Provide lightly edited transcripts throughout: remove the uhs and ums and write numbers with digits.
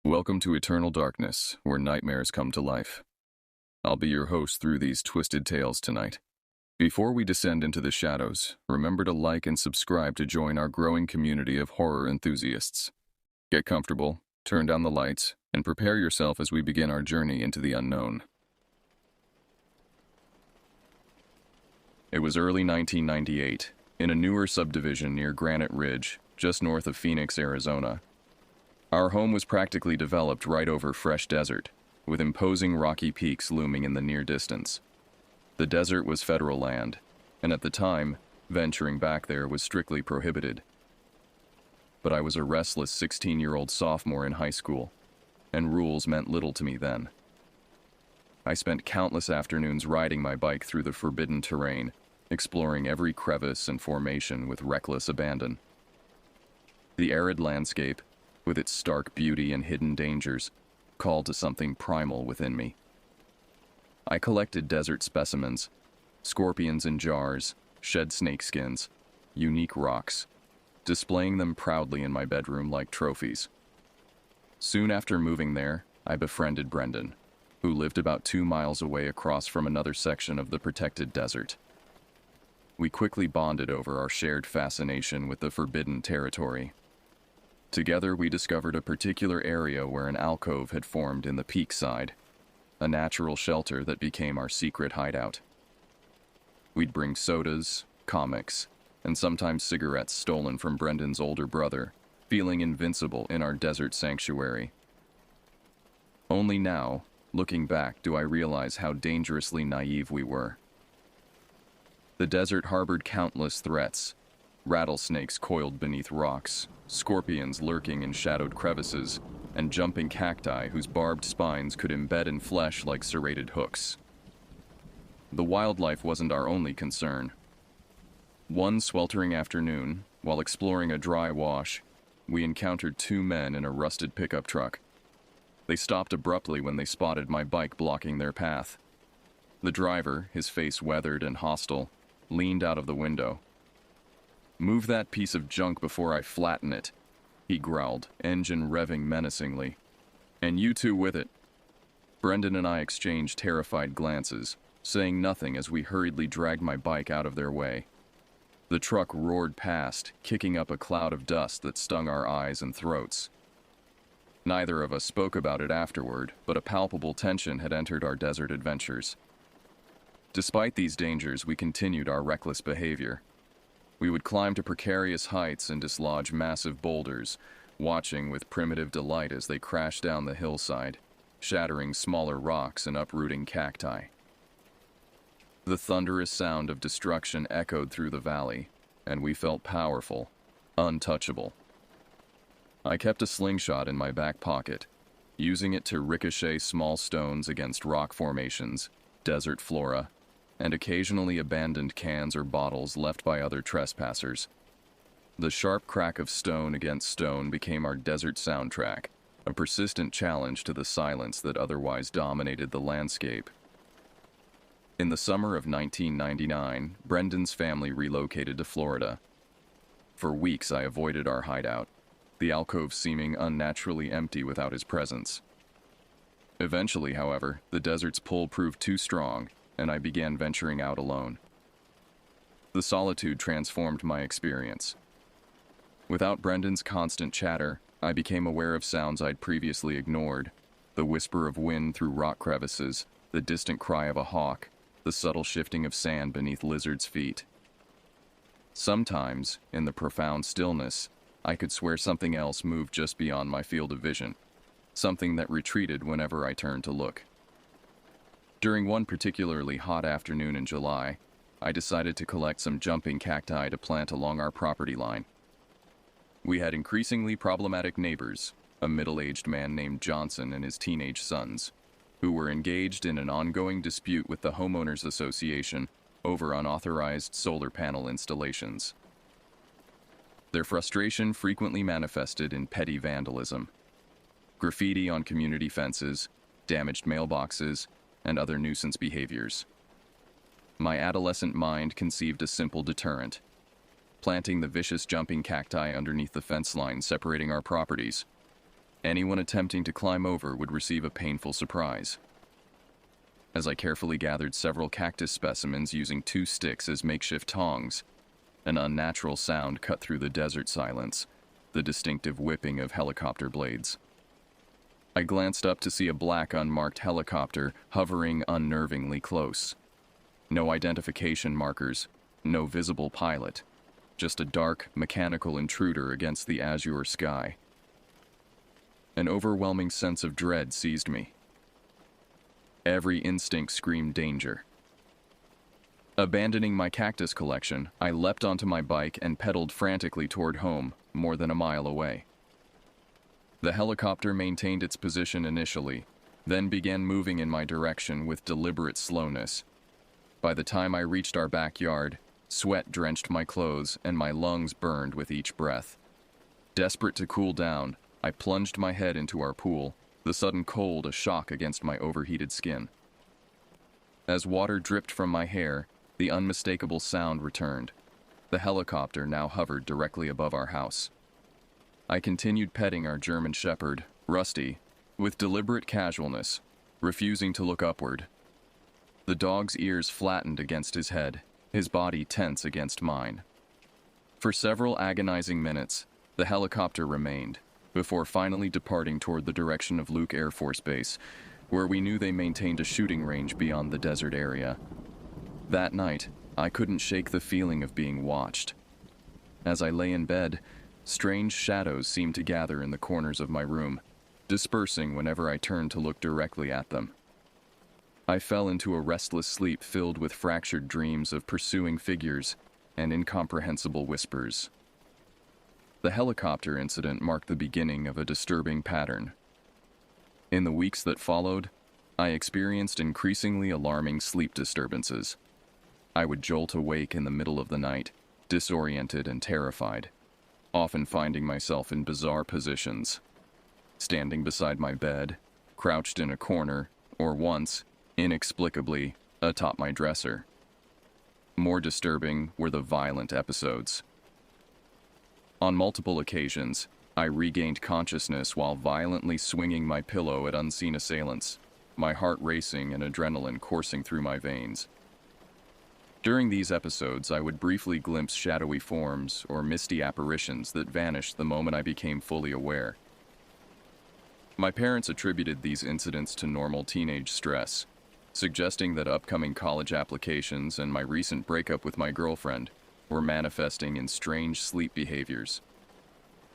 Welcome to Eternal Darkness, where nightmares come to life. I'll be your host through these twisted tales tonight. Before we descend into the shadows, remember to like and subscribe to join our growing community of horror enthusiasts. Get comfortable, turn down the lights, and prepare yourself as we begin our journey into the unknown. It was early 1998, in a newer subdivision near Granite Ridge, just north of Phoenix, Arizona. Our home was practically developed right over fresh desert, with imposing rocky peaks looming in the near distance. The desert was federal land, and at the time, venturing back there was strictly prohibited. But I was a restless 16-year-old sophomore in high school, and rules meant little to me then. I spent countless afternoons riding my bike through the forbidden terrain, exploring every crevice and formation with reckless abandon. The arid landscape, with its stark beauty and hidden dangers, called to something primal within me. I collected desert specimens, scorpions in jars, shed snakeskins, unique rocks, displaying them proudly in my bedroom like trophies. Soon after moving there, I befriended Brendan, who lived about 2 miles away across from another section of the protected desert. We quickly bonded over our shared fascination with the forbidden territory. Together, we discovered a particular area where an alcove had formed in the peak side, a natural shelter that became our secret hideout. We'd bring sodas, comics, and sometimes cigarettes stolen from Brendan's older brother, feeling invincible in our desert sanctuary. Only now, looking back, do I realize how dangerously naive we were. The desert harbored countless threats: rattlesnakes coiled beneath rocks, scorpions lurking in shadowed crevices, and jumping cacti whose barbed spines could embed in flesh like serrated hooks. The wildlife wasn't our only concern. One sweltering afternoon, while exploring a dry wash, we encountered 2 men in a rusted pickup truck. They stopped abruptly when they spotted my bike blocking their path. The driver, his face weathered and hostile, leaned out of the window. "Move that piece of junk before I flatten it," he growled, engine revving menacingly. "And you too with it." Brendan and I exchanged terrified glances, saying nothing as we hurriedly dragged my bike out of their way. The truck roared past, kicking up a cloud of dust that stung our eyes and throats. Neither of us spoke about it afterward, but a palpable tension had entered our desert adventures. Despite these dangers, we continued our reckless behavior. We would climb to precarious heights and dislodge massive boulders, watching with primitive delight as they crashed down the hillside, shattering smaller rocks and uprooting cacti. The thunderous sound of destruction echoed through the valley, and we felt powerful, untouchable. I kept a slingshot in my back pocket, using it to ricochet small stones against rock formations, desert flora, and occasionally abandoned cans or bottles left by other trespassers. The sharp crack of stone against stone became our desert soundtrack, a persistent challenge to the silence that otherwise dominated the landscape. In the summer of 1999, Brendan's family relocated to Florida. For weeks I avoided our hideout, the alcove seeming unnaturally empty without his presence. Eventually, however, the desert's pull proved too strong, and I began venturing out alone. The solitude transformed my experience. Without Brendan's constant chatter, I became aware of sounds I'd previously ignored: the whisper of wind through rock crevices, the distant cry of a hawk, the subtle shifting of sand beneath lizards' feet. Sometimes, in the profound stillness, I could swear something else moved just beyond my field of vision, something that retreated whenever I turned to look. During one particularly hot afternoon in July, I decided to collect some jumping cacti to plant along our property line. We had increasingly problematic neighbors, a middle-aged man named Johnson and his teenage sons, who were engaged in an ongoing dispute with the Homeowners Association over unauthorized solar panel installations. Their frustration frequently manifested in petty vandalism: graffiti on community fences, damaged mailboxes, and other nuisance behaviors. My adolescent mind conceived a simple deterrent: planting the vicious jumping cacti underneath the fence line separating our properties. Anyone attempting to climb over would receive a painful surprise. As I carefully gathered several cactus specimens using 2 sticks as makeshift tongs, an unnatural sound cut through the desert silence, the distinctive whipping of helicopter blades. I glanced up to see a black unmarked helicopter hovering unnervingly close. No identification markers, no visible pilot, just a dark, mechanical intruder against the azure sky. An overwhelming sense of dread seized me. Every instinct screamed danger. Abandoning my cactus collection, I leapt onto my bike and pedaled frantically toward home, more than a mile away. The helicopter maintained its position initially, then began moving in my direction with deliberate slowness. By the time I reached our backyard, sweat drenched my clothes and my lungs burned with each breath. Desperate to cool down, I plunged my head into our pool, the sudden cold a shock against my overheated skin. As water dripped from my hair, the unmistakable sound returned. The helicopter now hovered directly above our house. I continued petting our German shepherd, Rusty, with deliberate casualness, refusing to look upward. The dog's ears flattened against his head, his body tense against mine. For several agonizing minutes, the helicopter remained, before finally departing toward the direction of Luke Air Force Base, where we knew they maintained a shooting range beyond the desert area. That night, I couldn't shake the feeling of being watched. As I lay in bed, strange shadows seemed to gather in the corners of my room, dispersing whenever I turned to look directly at them. I fell into a restless sleep filled with fractured dreams of pursuing figures and incomprehensible whispers. The helicopter incident marked the beginning of a disturbing pattern. In the weeks that followed, I experienced increasingly alarming sleep disturbances. I would jolt awake in the middle of the night, disoriented and terrified, often finding myself in bizarre positions, standing beside my bed, crouched in a corner, or once, inexplicably, atop my dresser. More disturbing were the violent episodes. On multiple occasions, I regained consciousness while violently swinging my pillow at unseen assailants, my heart racing and adrenaline coursing through my veins. During these episodes, I would briefly glimpse shadowy forms or misty apparitions that vanished the moment I became fully aware. My parents attributed these incidents to normal teenage stress, suggesting that upcoming college applications and my recent breakup with my girlfriend were manifesting in strange sleep behaviors.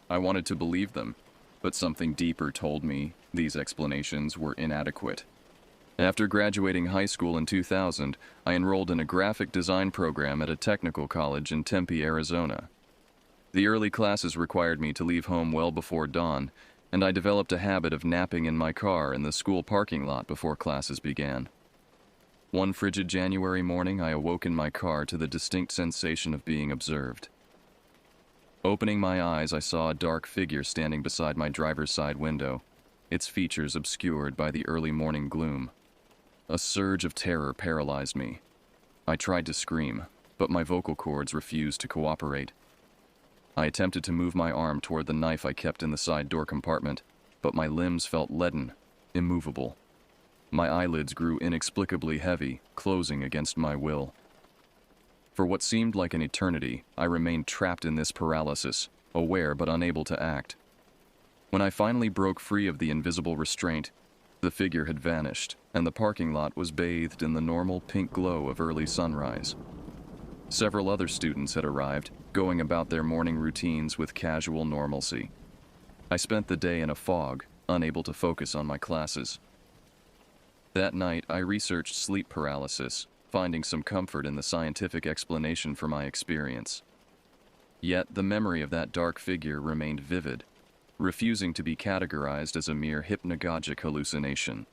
I wanted to believe them, but something deeper told me these explanations were inadequate. After graduating high school in 2000, I enrolled in a graphic design program at a technical college in Tempe, Arizona. The early classes required me to leave home well before dawn, and I developed a habit of napping in my car in the school parking lot before classes began. One frigid January morning, I awoke in my car to the distinct sensation of being observed. Opening my eyes, I saw a dark figure standing beside my driver's side window, its features obscured by the early morning gloom. A surge of terror paralyzed me. I tried to scream, but my vocal cords refused to cooperate. I attempted to move my arm toward the knife I kept in the side door compartment, but my limbs felt leaden, immovable. My eyelids grew inexplicably heavy, closing against my will. For what seemed like an eternity, I remained trapped in this paralysis, aware but unable to act. When I finally broke free of the invisible restraint, the figure had vanished, and the parking lot was bathed in the normal pink glow of early sunrise. Several other students had arrived, going about their morning routines with casual normalcy. I spent the day in a fog, unable to focus on my classes. That night, I researched sleep paralysis, finding some comfort in the scientific explanation for my experience. Yet, the memory of that dark figure remained vivid, refusing to be categorized as a mere hypnagogic hallucination.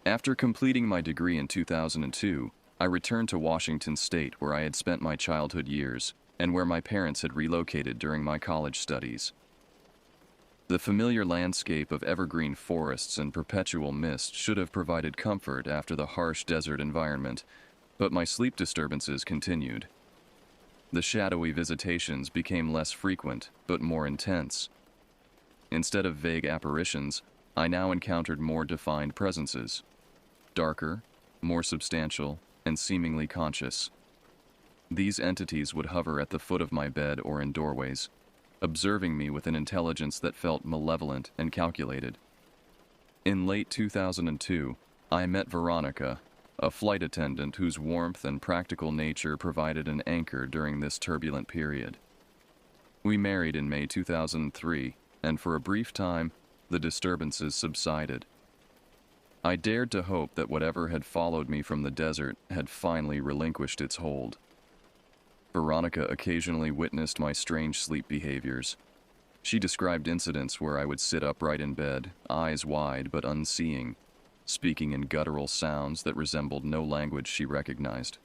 After completing my degree in 2002, I returned to Washington State, where I had spent my childhood years, and where my parents had relocated during my college studies. The familiar landscape of evergreen forests and perpetual mist should have provided comfort after the harsh desert environment, but my sleep disturbances continued. The shadowy visitations became less frequent, but more intense. Instead of vague apparitions, I now encountered more defined presences. Darker, more substantial, and seemingly conscious. These entities would hover at the foot of my bed or in doorways, observing me with an intelligence that felt malevolent and calculated. In late 2002, I met Veronica, a flight attendant whose warmth and practical nature provided an anchor during this turbulent period. We married in May 2003, and for a brief time, the disturbances subsided. I dared to hope that whatever had followed me from the desert had finally relinquished its hold. Veronica occasionally witnessed my strange sleep behaviors. She described incidents where I would sit upright in bed, eyes wide but unseeing, speaking in guttural sounds that resembled no language she recognized.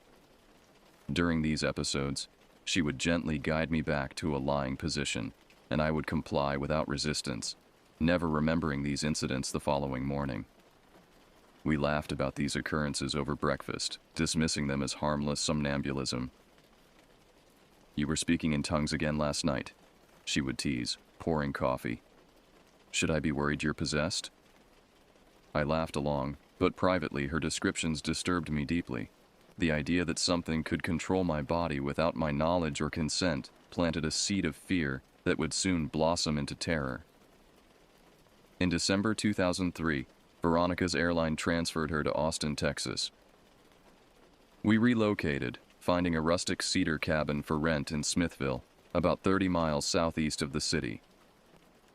During these episodes, she would gently guide me back to a lying position, and I would comply without resistance, never remembering these incidents the following morning. We laughed about these occurrences over breakfast, dismissing them as harmless somnambulism. "You were speaking in tongues again last night," she would tease, pouring coffee. "Should I be worried you're possessed?" I laughed along, but privately her descriptions disturbed me deeply. The idea that something could control my body without my knowledge or consent planted a seed of fear that would soon blossom into terror. In December 2003, Veronica's airline transferred her to Austin, Texas. We relocated, finding a rustic cedar cabin for rent in Smithville, about 30 miles southeast of the city.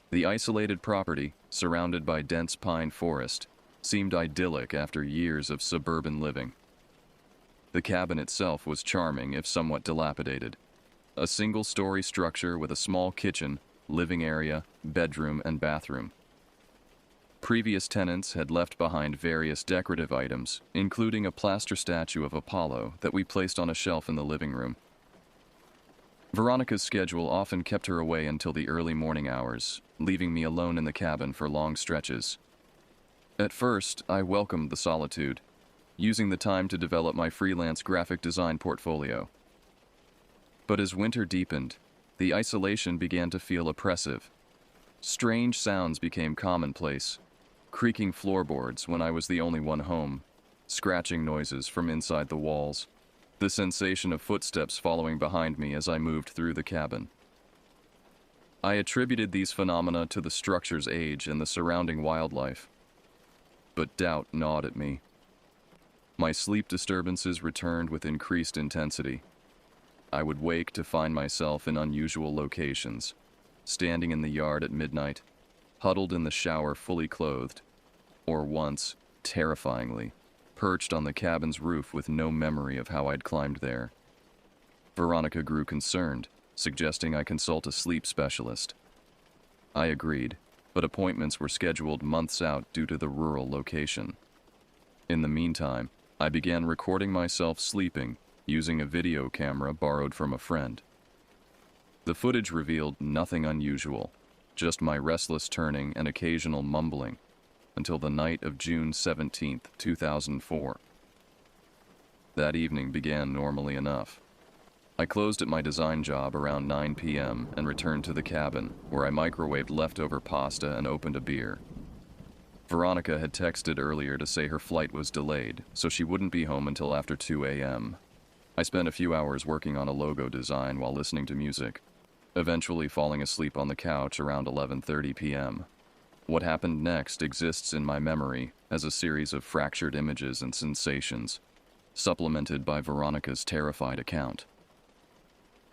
The isolated property, surrounded by dense pine forest, seemed idyllic after years of suburban living. The cabin itself was charming if somewhat dilapidated. A single-story structure with a small kitchen, living area, bedroom, and bathroom. Previous tenants had left behind various decorative items, including a plaster statue of Apollo that we placed on a shelf in the living room. Veronica's schedule often kept her away until the early morning hours, leaving me alone in the cabin for long stretches. At first, I welcomed the solitude, using the time to develop my freelance graphic design portfolio. But as winter deepened, the isolation began to feel oppressive. Strange sounds became commonplace. Creaking floorboards when I was the only one home, scratching noises from inside the walls, the sensation of footsteps following behind me as I moved through the cabin. I attributed these phenomena to the structure's age and the surrounding wildlife. But doubt gnawed at me. My sleep disturbances returned with increased intensity. I would wake to find myself in unusual locations, standing in the yard at midnight, huddled in the shower fully clothed, or once, terrifyingly, perched on the cabin's roof with no memory of how I'd climbed there. Veronica grew concerned, suggesting I consult a sleep specialist. I agreed, but appointments were scheduled months out due to the rural location. In the meantime, I began recording myself sleeping, using a video camera borrowed from a friend. The footage revealed nothing unusual, just my restless turning and occasional mumbling, until the night of June 17, 2004. That evening began normally enough. I closed at my design job around 9 p.m. and returned to the cabin, where I microwaved leftover pasta and opened a beer. Veronica had texted earlier to say her flight was delayed, so she wouldn't be home until after 2 a.m. I spent a few hours working on a logo design while listening to music, eventually falling asleep on the couch around 11:30 p.m. What happened next exists in my memory as a series of fractured images and sensations, supplemented by Veronica's terrified account.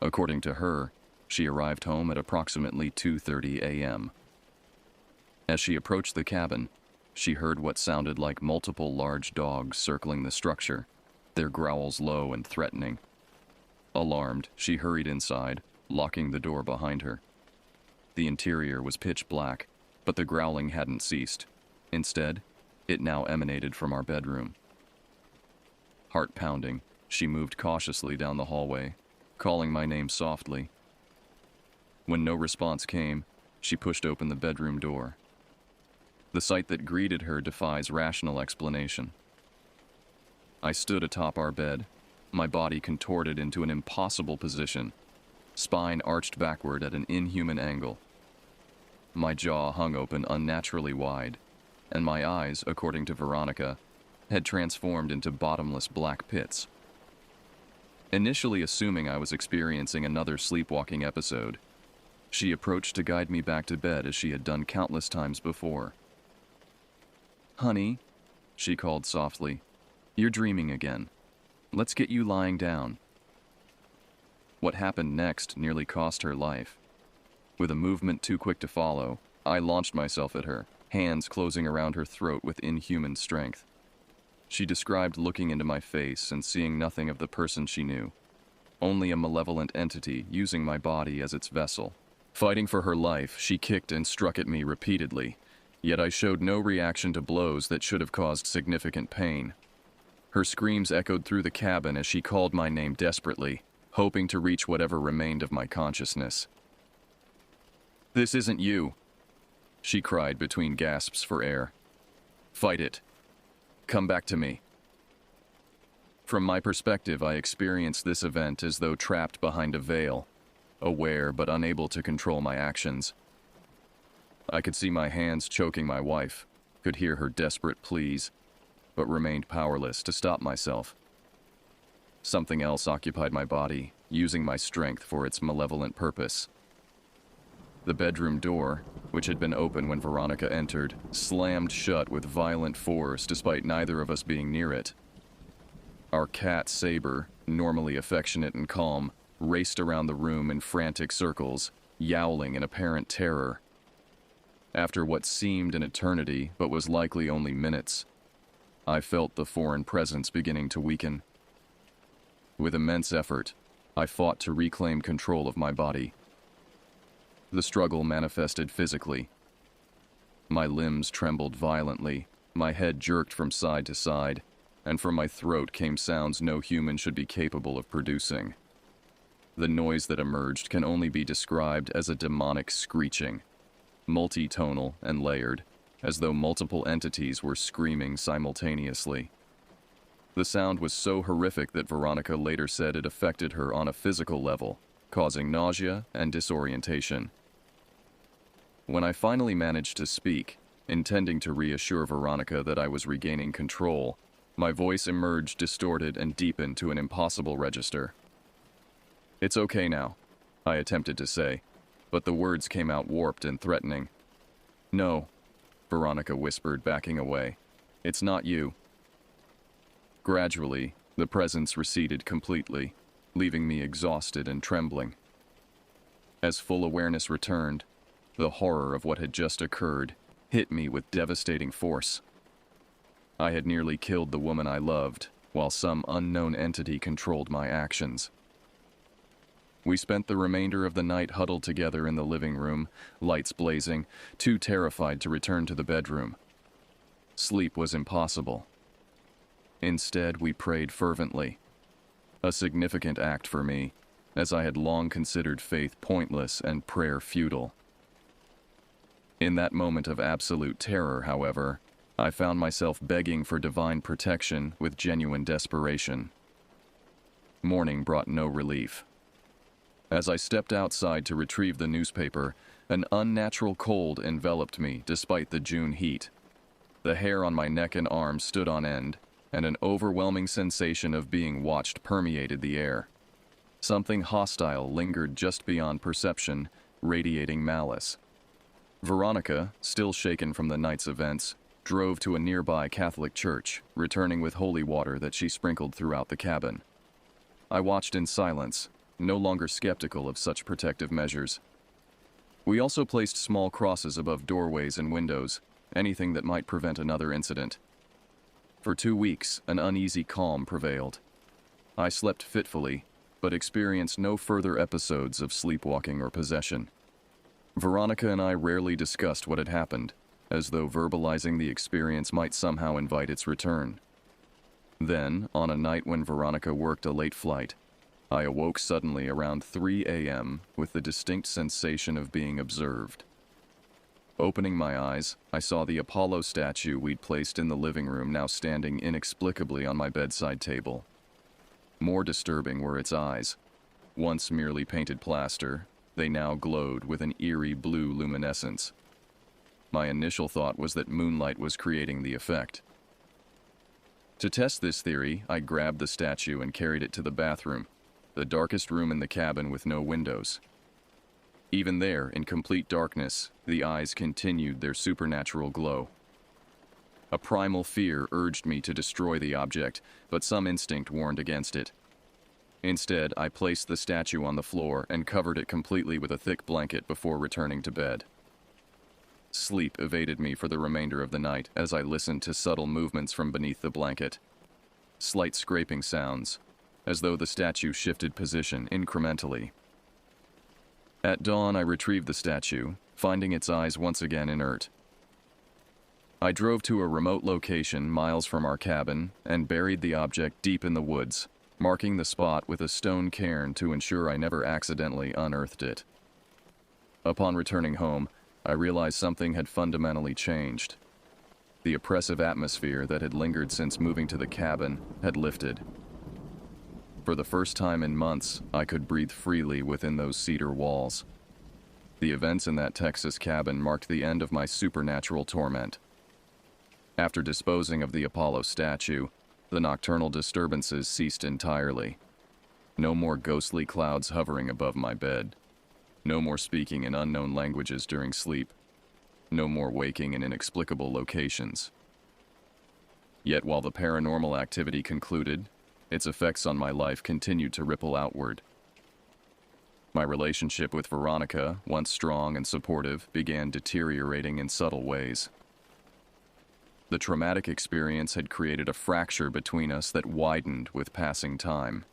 According to her, she arrived home at approximately 2:30 a.m. As she approached the cabin, she heard what sounded like multiple large dogs circling the structure, their growls low and threatening. Alarmed, she hurried inside, locking the door behind her. The interior was pitch black, but the growling hadn't ceased. Instead, it now emanated from our bedroom. Heart pounding, she moved cautiously down the hallway, calling my name softly. When no response came, she pushed open the bedroom door. The sight that greeted her defies rational explanation. I stood atop our bed, my body contorted into an impossible position, spine arched backward at an inhuman angle. My jaw hung open unnaturally wide, and my eyes, according to Veronica, had transformed into bottomless black pits. Initially assuming I was experiencing another sleepwalking episode, she approached to guide me back to bed as she had done countless times before. "Honey," she called softly, "you're dreaming again. Let's get you lying down." What happened next nearly cost her life. With a movement too quick to follow, I launched myself at her, hands closing around her throat with inhuman strength. She described looking into my face and seeing nothing of the person she knew, only a malevolent entity using my body as its vessel. Fighting for her life, she kicked and struck at me repeatedly, yet I showed no reaction to blows that should have caused significant pain. Her screams echoed through the cabin as she called my name desperately, hoping to reach whatever remained of my consciousness. "This isn't you," she cried between gasps for air. "Fight it. Come back to me." From my perspective, I experienced this event as though trapped behind a veil, aware but unable to control my actions. I could see my hands choking my wife, could hear her desperate pleas, but remained powerless to stop myself. Something else occupied my body, using my strength for its malevolent purpose. The bedroom door, which had been open when Veronica entered, slammed shut with violent force despite neither of us being near it. Our cat, Saber, normally affectionate and calm, raced around the room in frantic circles, yowling in apparent terror. After what seemed an eternity, but was likely only minutes, I felt the foreign presence beginning to weaken. With immense effort, I fought to reclaim control of my body. The struggle manifested physically. My limbs trembled violently, my head jerked from side to side, and from my throat came sounds no human should be capable of producing. The noise that emerged can only be described as a demonic screeching, multi-tonal and layered, as though multiple entities were screaming simultaneously. The sound was so horrific that Veronica later said it affected her on a physical level, causing nausea and disorientation. When I finally managed to speak, intending to reassure Veronica that I was regaining control, my voice emerged distorted and deepened to an impossible register. "It's okay now," I attempted to say, but the words came out warped and threatening. "No," Veronica whispered, backing away. "It's not you." Gradually, the presence receded completely, leaving me exhausted and trembling. As full awareness returned, the horror of what had just occurred hit me with devastating force. I had nearly killed the woman I loved, while some unknown entity controlled my actions. We spent the remainder of the night huddled together in the living room, lights blazing, too terrified to return to the bedroom. Sleep was impossible. Instead, we prayed fervently, a significant act for me, as I had long considered faith pointless and prayer futile. In that moment of absolute terror, however, I found myself begging for divine protection with genuine desperation. Morning brought no relief. As I stepped outside to retrieve the newspaper, an unnatural cold enveloped me despite the June heat. The hair on my neck and arms stood on end, and an overwhelming sensation of being watched permeated the air. Something hostile lingered just beyond perception, radiating malice. Veronica, still shaken from the night's events, drove to a nearby Catholic church, returning with holy water that she sprinkled throughout the cabin. I watched in silence, no longer skeptical of such protective measures. We also placed small crosses above doorways and windows, anything that might prevent another incident. For 2 weeks, an uneasy calm prevailed. I slept fitfully, but experienced no further episodes of sleepwalking or possession. Veronica and I rarely discussed what had happened, as though verbalizing the experience might somehow invite its return. Then, on a night when Veronica worked a late flight, I awoke suddenly around 3 a.m. with the distinct sensation of being observed. Opening my eyes, I saw the Apollo statue we'd placed in the living room now standing inexplicably on my bedside table. More disturbing were its eyes. Once merely painted plaster, they now glowed with an eerie blue luminescence, My initial thought was that moonlight was creating the effect. To test this theory, I grabbed the statue and carried it to the bathroom, the darkest room in the cabin with no windows. Even there, in complete darkness, the eyes continued their supernatural glow. A primal fear urged me to destroy the object, but some instinct warned against it. Instead, I placed the statue on the floor and covered it completely with a thick blanket before returning to bed. Sleep evaded me for the remainder of the night as I listened to subtle movements from beneath the blanket. Slight scraping sounds, as though the statue shifted position incrementally. At dawn, I retrieved the statue, finding its eyes once again inert. I drove to a remote location miles from our cabin and buried the object deep in the woods, marking the spot with a stone cairn to ensure I never accidentally unearthed it. Upon returning home, I realized something had fundamentally changed. The oppressive atmosphere that had lingered since moving to the cabin had lifted. For the first time in months, I could breathe freely within those cedar walls. The events in that Texas cabin marked the end of my supernatural torment. After disposing of the Apollo statue, the nocturnal disturbances ceased entirely. No more ghostly clouds hovering above my bed. No more speaking in unknown languages during sleep. No more waking in inexplicable locations. Yet while the paranormal activity concluded, its effects on my life continued to ripple outward. My relationship with Veronica, once strong and supportive, began deteriorating in subtle ways. The traumatic experience had created a fracture between us that widened with passing time.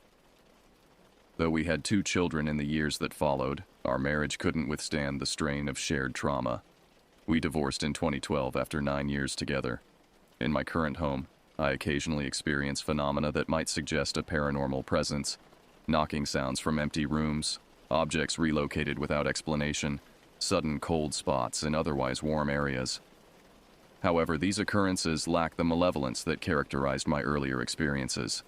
Though we had 2 children in the years that followed, our marriage couldn't withstand the strain of shared trauma. We divorced in 2012 after 9 years together. In my current home, I occasionally experience phenomena that might suggest a paranormal presence: knocking sounds from empty rooms, objects relocated without explanation, sudden cold spots in otherwise warm areas. However, these occurrences lack the malevolence that characterized my earlier experiences.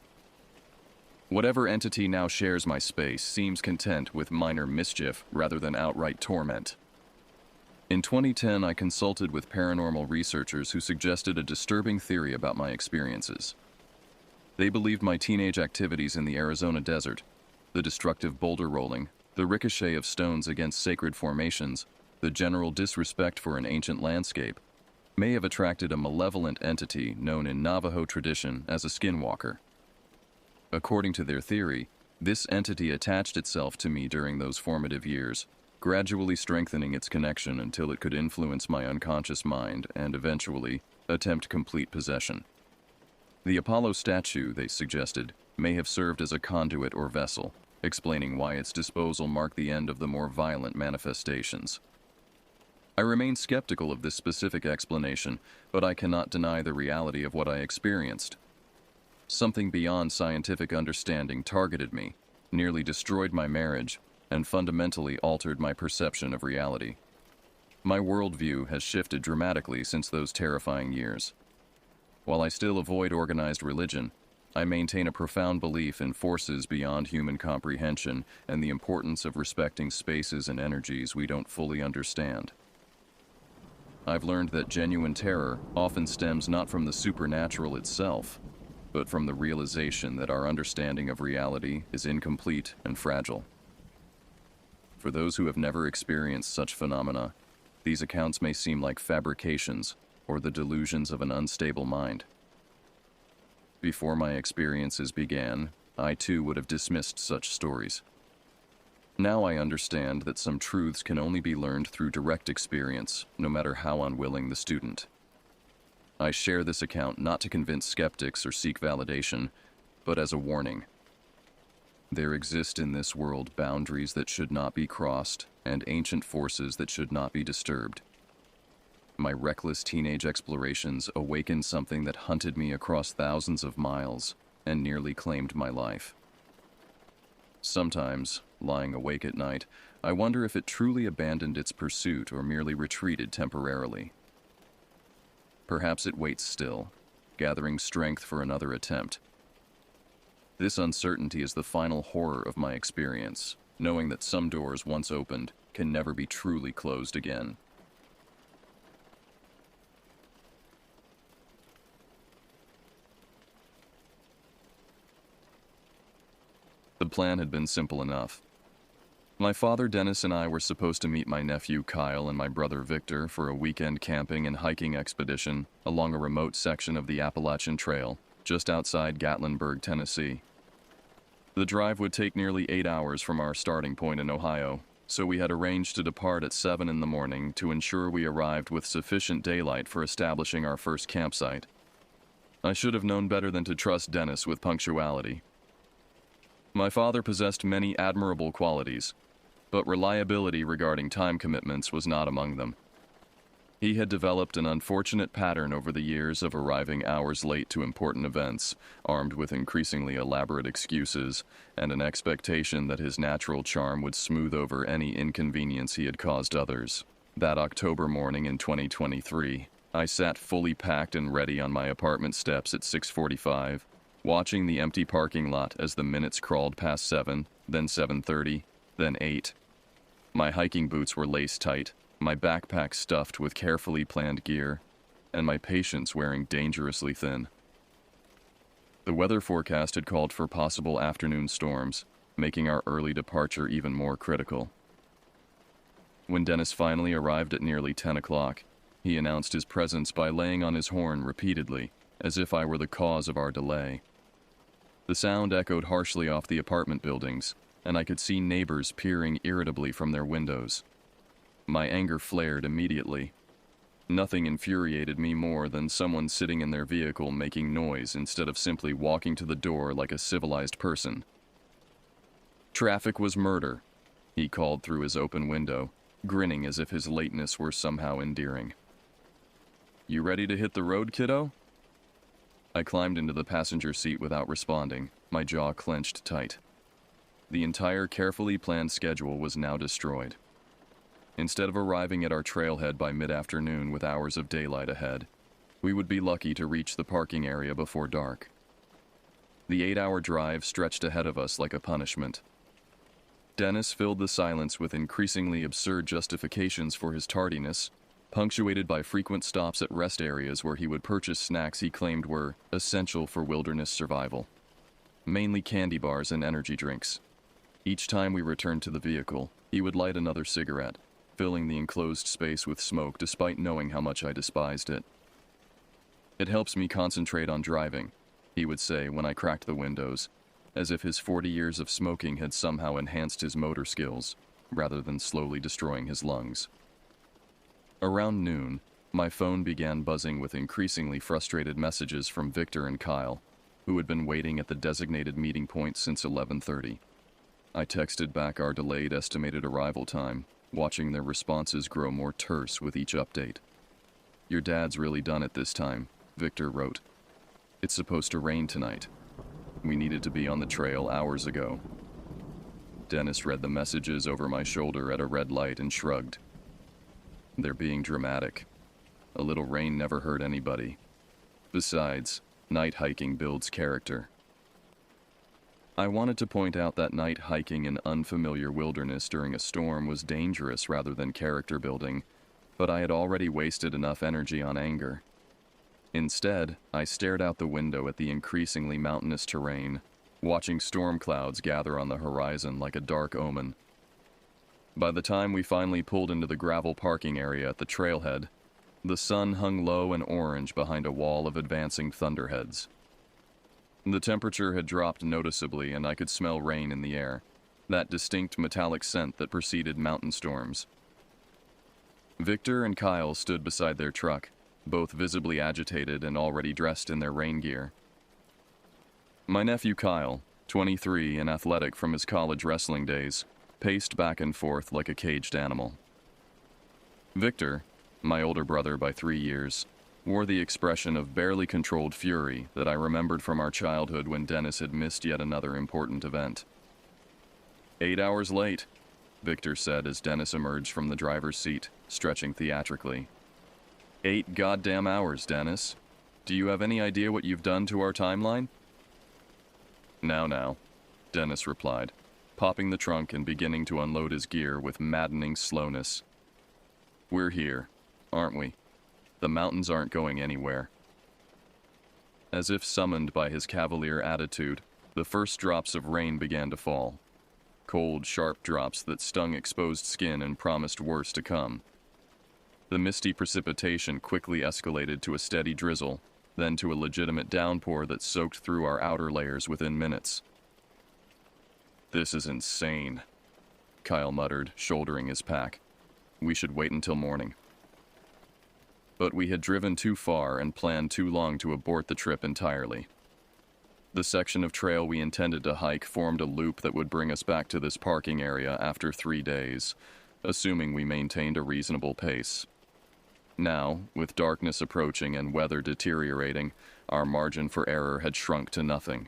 Whatever entity now shares my space seems content with minor mischief rather than outright torment. In 2010, I consulted with paranormal researchers who suggested a disturbing theory about my experiences. They believed my teenage activities in the Arizona desert, the destructive boulder rolling, the ricochet of stones against sacred formations, the general disrespect for an ancient landscape, may have attracted a malevolent entity known in Navajo tradition as a skinwalker. According to their theory, this entity attached itself to me during those formative years, gradually strengthening its connection until it could influence my unconscious mind and eventually attempt complete possession. The Apollo statue, they suggested, may have served as a conduit or vessel, explaining why its disposal marked the end of the more violent manifestations. I remain skeptical of this specific explanation, but I cannot deny the reality of what I experienced. Something beyond scientific understanding targeted me, nearly destroyed my marriage, and fundamentally altered my perception of reality. My worldview has shifted dramatically since those terrifying years. While I still avoid organized religion, I maintain a profound belief in forces beyond human comprehension and the importance of respecting spaces and energies we don't fully understand. I've learned that genuine terror often stems not from the supernatural itself, but from the realization that our understanding of reality is incomplete and fragile. For those who have never experienced such phenomena, these accounts may seem like fabrications or the delusions of an unstable mind. Before my experiences began, I too would have dismissed such stories. Now I understand that some truths can only be learned through direct experience, no matter how unwilling the student. I share this account not to convince skeptics or seek validation, but as a warning. There exist in this world boundaries that should not be crossed and ancient forces that should not be disturbed. My reckless teenage explorations awakened something that hunted me across thousands of miles and nearly claimed my life. Sometimes, lying awake at night, I wonder if it truly abandoned its pursuit or merely retreated temporarily. Perhaps it waits still, gathering strength for another attempt. This uncertainty is the final horror of my experience, knowing that some doors once opened can never be truly closed again. The plan had been simple enough. My father, Dennis, and I were supposed to meet my nephew, Kyle, and my brother, Victor, for a weekend camping and hiking expedition along a remote section of the Appalachian Trail, just outside Gatlinburg, Tennessee. The drive would take nearly 8 hours from our starting point in Ohio, so we had arranged to depart at 7 in the morning to ensure we arrived with sufficient daylight for establishing our first campsite. I should have known better than to trust Dennis with punctuality. My father possessed many admirable qualities, but reliability regarding time commitments was not among them. He had developed an unfortunate pattern over the years of arriving hours late to important events, armed with increasingly elaborate excuses and an expectation that his natural charm would smooth over any inconvenience he had caused others. That October morning in 2023, I sat fully packed and ready on my apartment steps at 6:45, watching the empty parking lot as the minutes crawled past 7, then 7:30, then 8. My hiking boots were lace-tight, my backpack stuffed with carefully planned gear, and my patience wearing dangerously thin. The weather forecast had called for possible afternoon storms, making our early departure even more critical. When Dennis finally arrived at nearly 10 o'clock, he announced his presence by laying on his horn repeatedly, as if I were the cause of our delay. The sound echoed harshly off the apartment buildings, and I could see neighbors peering irritably from their windows. My anger flared immediately. Nothing infuriated me more than someone sitting in their vehicle making noise instead of simply walking to the door like a civilized person. "Traffic was murder," he called through his open window, grinning as if his lateness were somehow endearing. "You ready to hit the road, kiddo?" I climbed into the passenger seat without responding, my jaw clenched tight. The entire carefully planned schedule was now destroyed. Instead of arriving at our trailhead by mid-afternoon with hours of daylight ahead, we would be lucky to reach the parking area before dark. The 8-hour drive stretched ahead of us like a punishment. Dennis filled the silence with increasingly absurd justifications for his tardiness, punctuated by frequent stops at rest areas where he would purchase snacks he claimed were essential for wilderness survival. Mainly candy bars and energy drinks. Each time we returned to the vehicle, he would light another cigarette, filling the enclosed space with smoke despite knowing how much I despised it. "It helps me concentrate on driving," he would say when I cracked the windows, as if his 40 years of smoking had somehow enhanced his motor skills, rather than slowly destroying his lungs. Around noon, my phone began buzzing with increasingly frustrated messages from Victor and Kyle, who had been waiting at the designated meeting point since 11:30. I texted back our delayed estimated arrival time, watching their responses grow more terse with each update. "Your dad's really done it this time," Victor wrote. "It's supposed to rain tonight. We needed to be on the trail hours ago." Dennis read the messages over my shoulder at a red light and shrugged. "They're being dramatic. A little rain never hurt anybody. Besides, night hiking builds character." I wanted to point out that night hiking in unfamiliar wilderness during a storm was dangerous rather than character building, but I had already wasted enough energy on anger. Instead, I stared out the window at the increasingly mountainous terrain, watching storm clouds gather on the horizon like a dark omen. By the time we finally pulled into the gravel parking area at the trailhead, the sun hung low and orange behind a wall of advancing thunderheads. The temperature had dropped noticeably and I could smell rain in the air, that distinct metallic scent that preceded mountain storms. Victor and Kyle stood beside their truck, both visibly agitated and already dressed in their rain gear. My nephew Kyle, 23 and athletic from his college wrestling days, paced back and forth like a caged animal. Victor, my older brother by 3 years, wore the expression of barely controlled fury that I remembered from our childhood when Dennis had missed yet another important event. 8 hours late," Victor said as Dennis emerged from the driver's seat, stretching theatrically. 8 goddamn hours, Dennis. Do you have any idea what you've done to our timeline?" Now, Dennis replied, popping the trunk and beginning to unload his gear with maddening slowness. "We're here, aren't we? The mountains aren't going anywhere." As if summoned by his cavalier attitude, The first drops of rain began to fall. Cold, sharp drops that stung exposed skin and promised worse to come. The misty precipitation quickly escalated to a steady drizzle, then to a legitimate downpour that soaked through our outer layers within minutes. "This is insane," Kyle muttered, shouldering his pack. "We should wait until morning." But we had driven too far and planned too long to abort the trip entirely. The section of trail we intended to hike formed a loop that would bring us back to this parking area after 3 days, assuming we maintained a reasonable pace. Now, with darkness approaching and weather deteriorating, our margin for error had shrunk to nothing.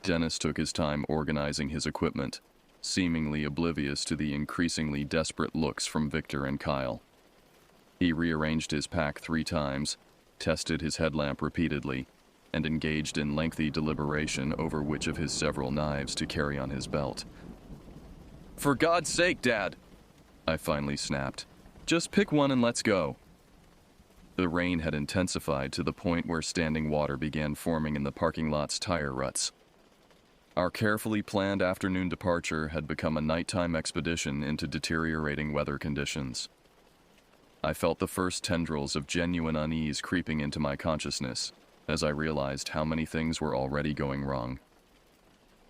Dennis took his time organizing his equipment, seemingly oblivious to the increasingly desperate looks from Victor and Kyle. He rearranged his pack 3 times, tested his headlamp repeatedly, and engaged in lengthy deliberation over which of his several knives to carry on his belt. "For God's sake, Dad!" I finally snapped. "Just pick one and let's go." The rain had intensified to the point where standing water began forming in the parking lot's tire ruts. Our carefully planned afternoon departure had become a nighttime expedition into deteriorating weather conditions. I felt the first tendrils of genuine unease creeping into my consciousness as I realized how many things were already going wrong.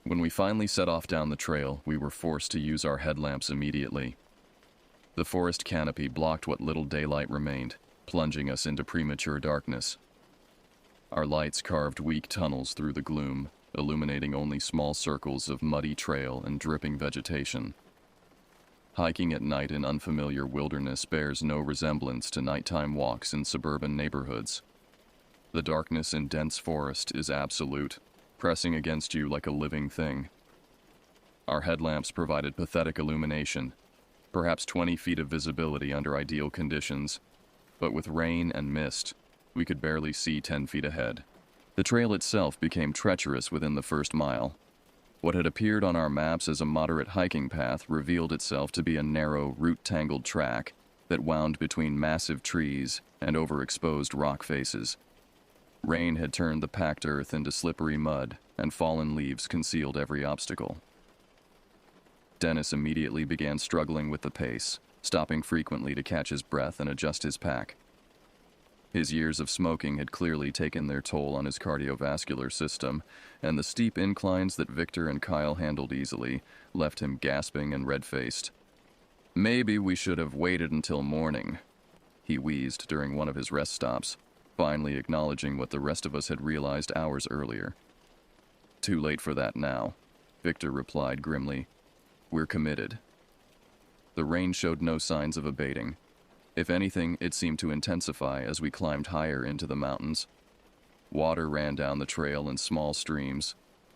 When we finally set off down the trail, we were forced to use our headlamps immediately. The forest canopy blocked what little daylight remained, plunging us into premature darkness. Our lights carved weak tunnels through the gloom, illuminating only small circles of muddy trail and dripping vegetation. Hiking at night in unfamiliar wilderness bears no resemblance to nighttime walks in suburban neighborhoods. The darkness in dense forest is absolute, pressing against you like a living thing. Our headlamps provided pathetic illumination, perhaps 20 feet of visibility under ideal conditions, but with rain and mist, we could barely see 10 feet ahead. The trail itself became treacherous within the first mile. What had appeared on our maps as a moderate hiking path revealed itself to be a narrow, root-tangled track that wound between massive trees and overexposed rock faces. Rain had turned the packed earth into slippery mud, and fallen leaves concealed every obstacle. Dennis immediately began struggling with the pace, stopping frequently to catch his breath and adjust his pack. His years of smoking had clearly taken their toll on his cardiovascular system, and the steep inclines that Victor and Kyle handled easily left him gasping and red-faced. "Maybe we should have waited until morning," he wheezed during one of his rest stops, finally acknowledging what the rest of us had realized hours earlier. "Too late for that now," Victor replied grimly. "We're committed." The rain showed no signs of abating. If anything, it seemed to intensify as we climbed higher into the mountains. Water ran down the trail in small streams,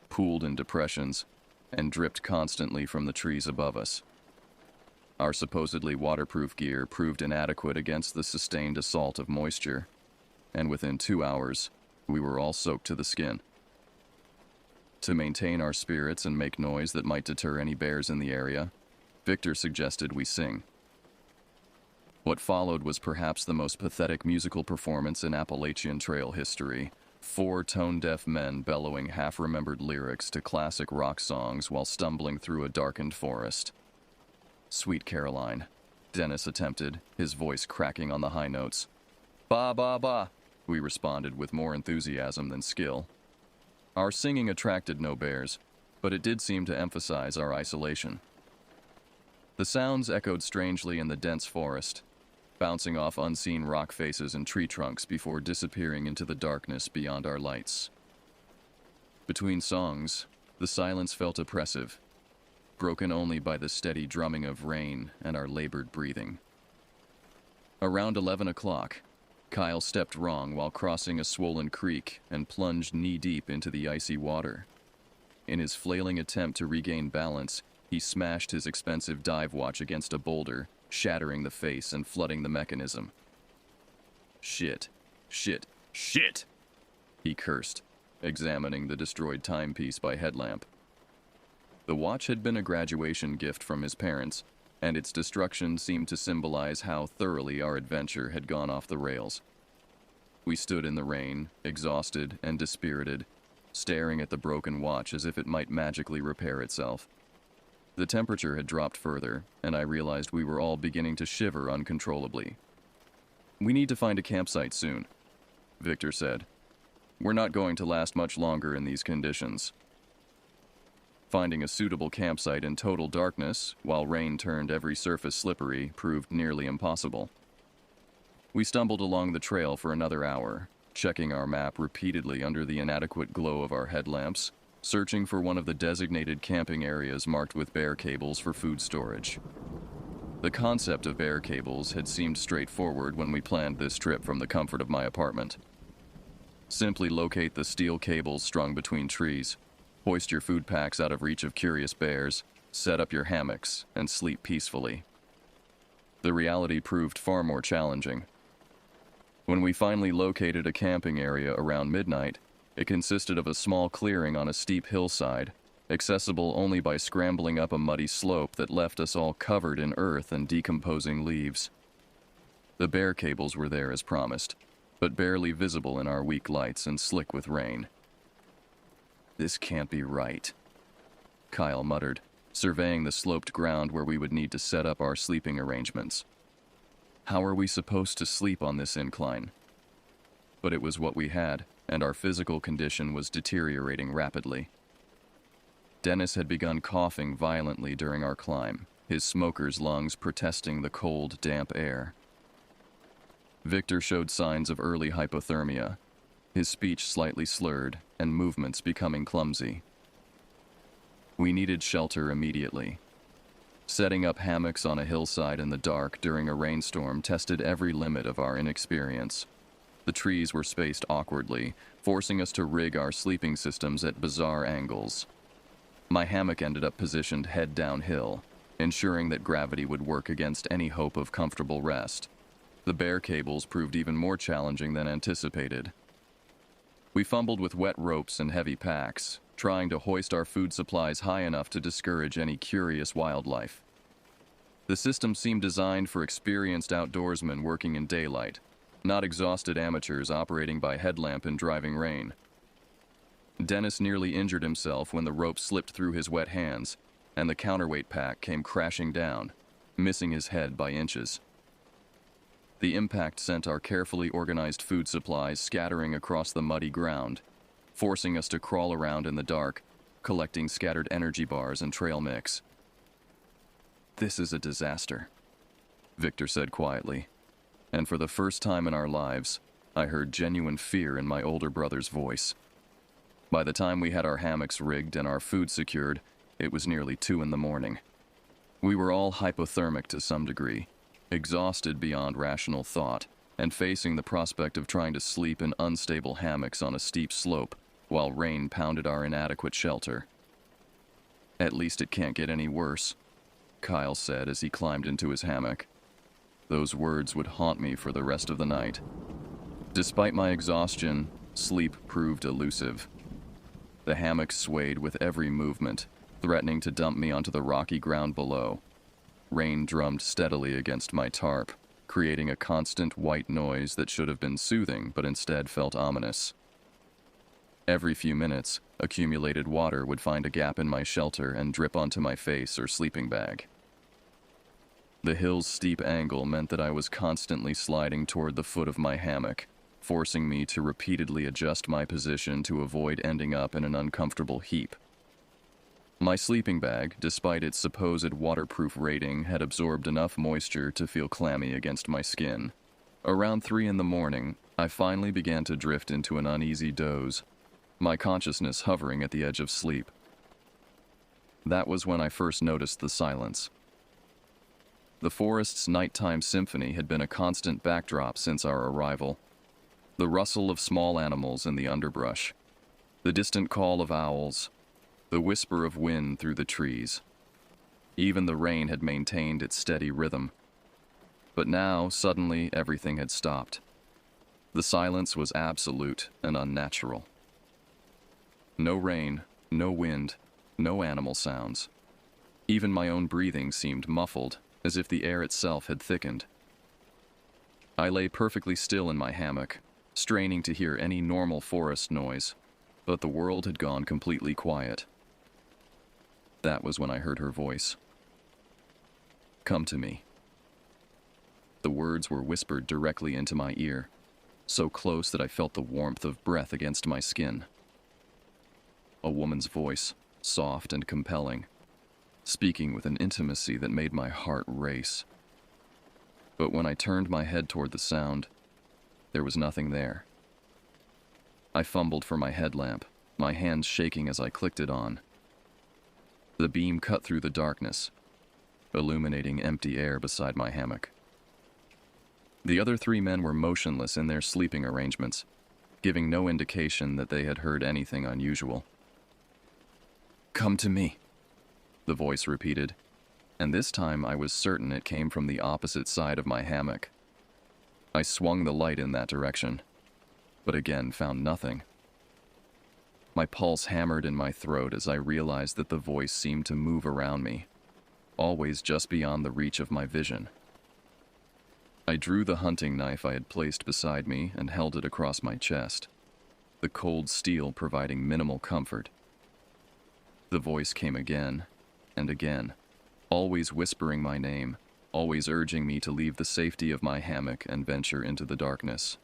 pooled in depressions, and dripped constantly from the trees above us. Our supposedly waterproof gear proved inadequate against the sustained assault of moisture, and within 2 hours, we were all soaked to the skin. To maintain our spirits and make noise that might deter any bears in the area, Victor suggested we sing. What followed was perhaps the most pathetic musical performance in Appalachian Trail history. 4 tone-deaf men bellowing half-remembered lyrics to classic rock songs while stumbling through a darkened forest. "Sweet Caroline," Dennis attempted, his voice cracking on the high notes. "Ba ba ba," we responded with more enthusiasm than skill. Our singing attracted no bears, but it did seem to emphasize our isolation. The sounds echoed strangely in the dense forest, bouncing off unseen rock faces and tree trunks before disappearing into the darkness beyond our lights. Between songs, the silence felt oppressive, broken only by the steady drumming of rain and our labored breathing. Around 11 o'clock, Kyle stepped wrong while crossing a swollen creek and plunged knee-deep into the icy water. In his flailing attempt to regain balance, he smashed his expensive dive watch against a boulder, shattering the face and flooding the mechanism. "Shit, shit, shit!" he cursed, examining the destroyed timepiece by headlamp. The watch had been a graduation gift from his parents, and its destruction seemed to symbolize how thoroughly our adventure had gone off the rails. We stood in the rain, exhausted and dispirited, staring at the broken watch as if it might magically repair itself. The temperature had dropped further, and I realized we were all beginning to shiver uncontrollably. "We need to find a campsite soon," Victor said. "We're not going to last much longer in these conditions." Finding a suitable campsite in total darkness, while rain turned every surface slippery, proved nearly impossible. We stumbled along the trail for another hour, checking our map repeatedly under the inadequate glow of our headlamps, searching for one of the designated camping areas marked with bear cables for food storage. The concept of bear cables had seemed straightforward when we planned this trip from the comfort of my apartment. Simply locate the steel cables strung between trees, hoist your food packs out of reach of curious bears, set up your hammocks, and sleep peacefully. The reality proved far more challenging. When we finally located a camping area around midnight, it consisted of a small clearing on a steep hillside, accessible only by scrambling up a muddy slope that left us all covered in earth and decomposing leaves. The bear cables were there as promised, but barely visible in our weak lights and slick with rain. "This can't be right," Kyle muttered, surveying the sloped ground where we would need to set up our sleeping arrangements. How are we supposed to sleep on this incline? But it was what we had, and our physical condition was deteriorating rapidly. Dennis had begun coughing violently during our climb, his smoker's lungs protesting the cold, damp air. Victor showed signs of early hypothermia, his speech slightly slurred and movements becoming clumsy. We needed shelter immediately. Setting up hammocks on a hillside in the dark during a rainstorm tested every limit of our inexperience. The trees were spaced awkwardly, forcing us to rig our sleeping systems at bizarre angles. My hammock ended up positioned head downhill, ensuring that gravity would work against any hope of comfortable rest. The bear cables proved even more challenging than anticipated. We fumbled with wet ropes and heavy packs, trying to hoist our food supplies high enough to discourage any curious wildlife. The system seemed designed for experienced outdoorsmen working in daylight, not exhausted amateurs operating by headlamp in driving rain. Dennis nearly injured himself when the rope slipped through his wet hands, and the counterweight pack came crashing down, missing his head by inches. The impact sent our carefully organized food supplies scattering across the muddy ground, forcing us to crawl around in the dark, collecting scattered energy bars and trail mix. "This is a disaster," Victor said quietly, and for the first time in our lives, I heard genuine fear in my older brother's voice. By the time we had our hammocks rigged and our food secured, it was nearly 2 a.m. We were all hypothermic to some degree, exhausted beyond rational thought, and facing the prospect of trying to sleep in unstable hammocks on a steep slope while rain pounded our inadequate shelter. "At least it can't get any worse," Kyle said as he climbed into his hammock. Those words would haunt me for the rest of the night. Despite my exhaustion, sleep proved elusive. The hammock swayed with every movement, threatening to dump me onto the rocky ground below. Rain drummed steadily against my tarp, creating a constant white noise that should have been soothing but instead felt ominous. Every few minutes, accumulated water would find a gap in my shelter and drip onto my face or sleeping bag. The hill's steep angle meant that I was constantly sliding toward the foot of my hammock, forcing me to repeatedly adjust my position to avoid ending up in an uncomfortable heap. My sleeping bag, despite its supposed waterproof rating, had absorbed enough moisture to feel clammy against my skin. Around 3 a.m, I finally began to drift into an uneasy doze, my consciousness hovering at the edge of sleep. That was when I first noticed the silence. The forest's nighttime symphony had been a constant backdrop since our arrival. The rustle of small animals in the underbrush, the distant call of owls, the whisper of wind through the trees. Even the rain had maintained its steady rhythm. But now, suddenly, everything had stopped. The silence was absolute and unnatural. No rain, no wind, no animal sounds. Even my own breathing seemed muffled, as if the air itself had thickened. I lay perfectly still in my hammock, straining to hear any normal forest noise. but the world had gone completely quiet. That was when I heard her voice. "Come to me." The words were whispered directly into my ear, so close that I felt the warmth of breath against my skin. A woman's voice, soft and compelling, speaking with an intimacy that made my heart race. But when I turned my head toward the sound, there was nothing there. I fumbled for my headlamp, my hands shaking as I clicked it on. The beam cut through the darkness, illuminating empty air beside my hammock. The other 3 men were motionless in their sleeping arrangements, giving no indication that they had heard anything unusual. "Come to me," the voice repeated, and this time I was certain it came from the opposite side of my hammock. I swung the light in that direction, but again found nothing. My pulse hammered in my throat as I realized that the voice seemed to move around me, always just beyond the reach of my vision. I drew the hunting knife I had placed beside me and held it across my chest, the cold steel providing minimal comfort. The voice came again and again, always whispering my name, always urging me to leave the safety of my hammock and venture into the darkness.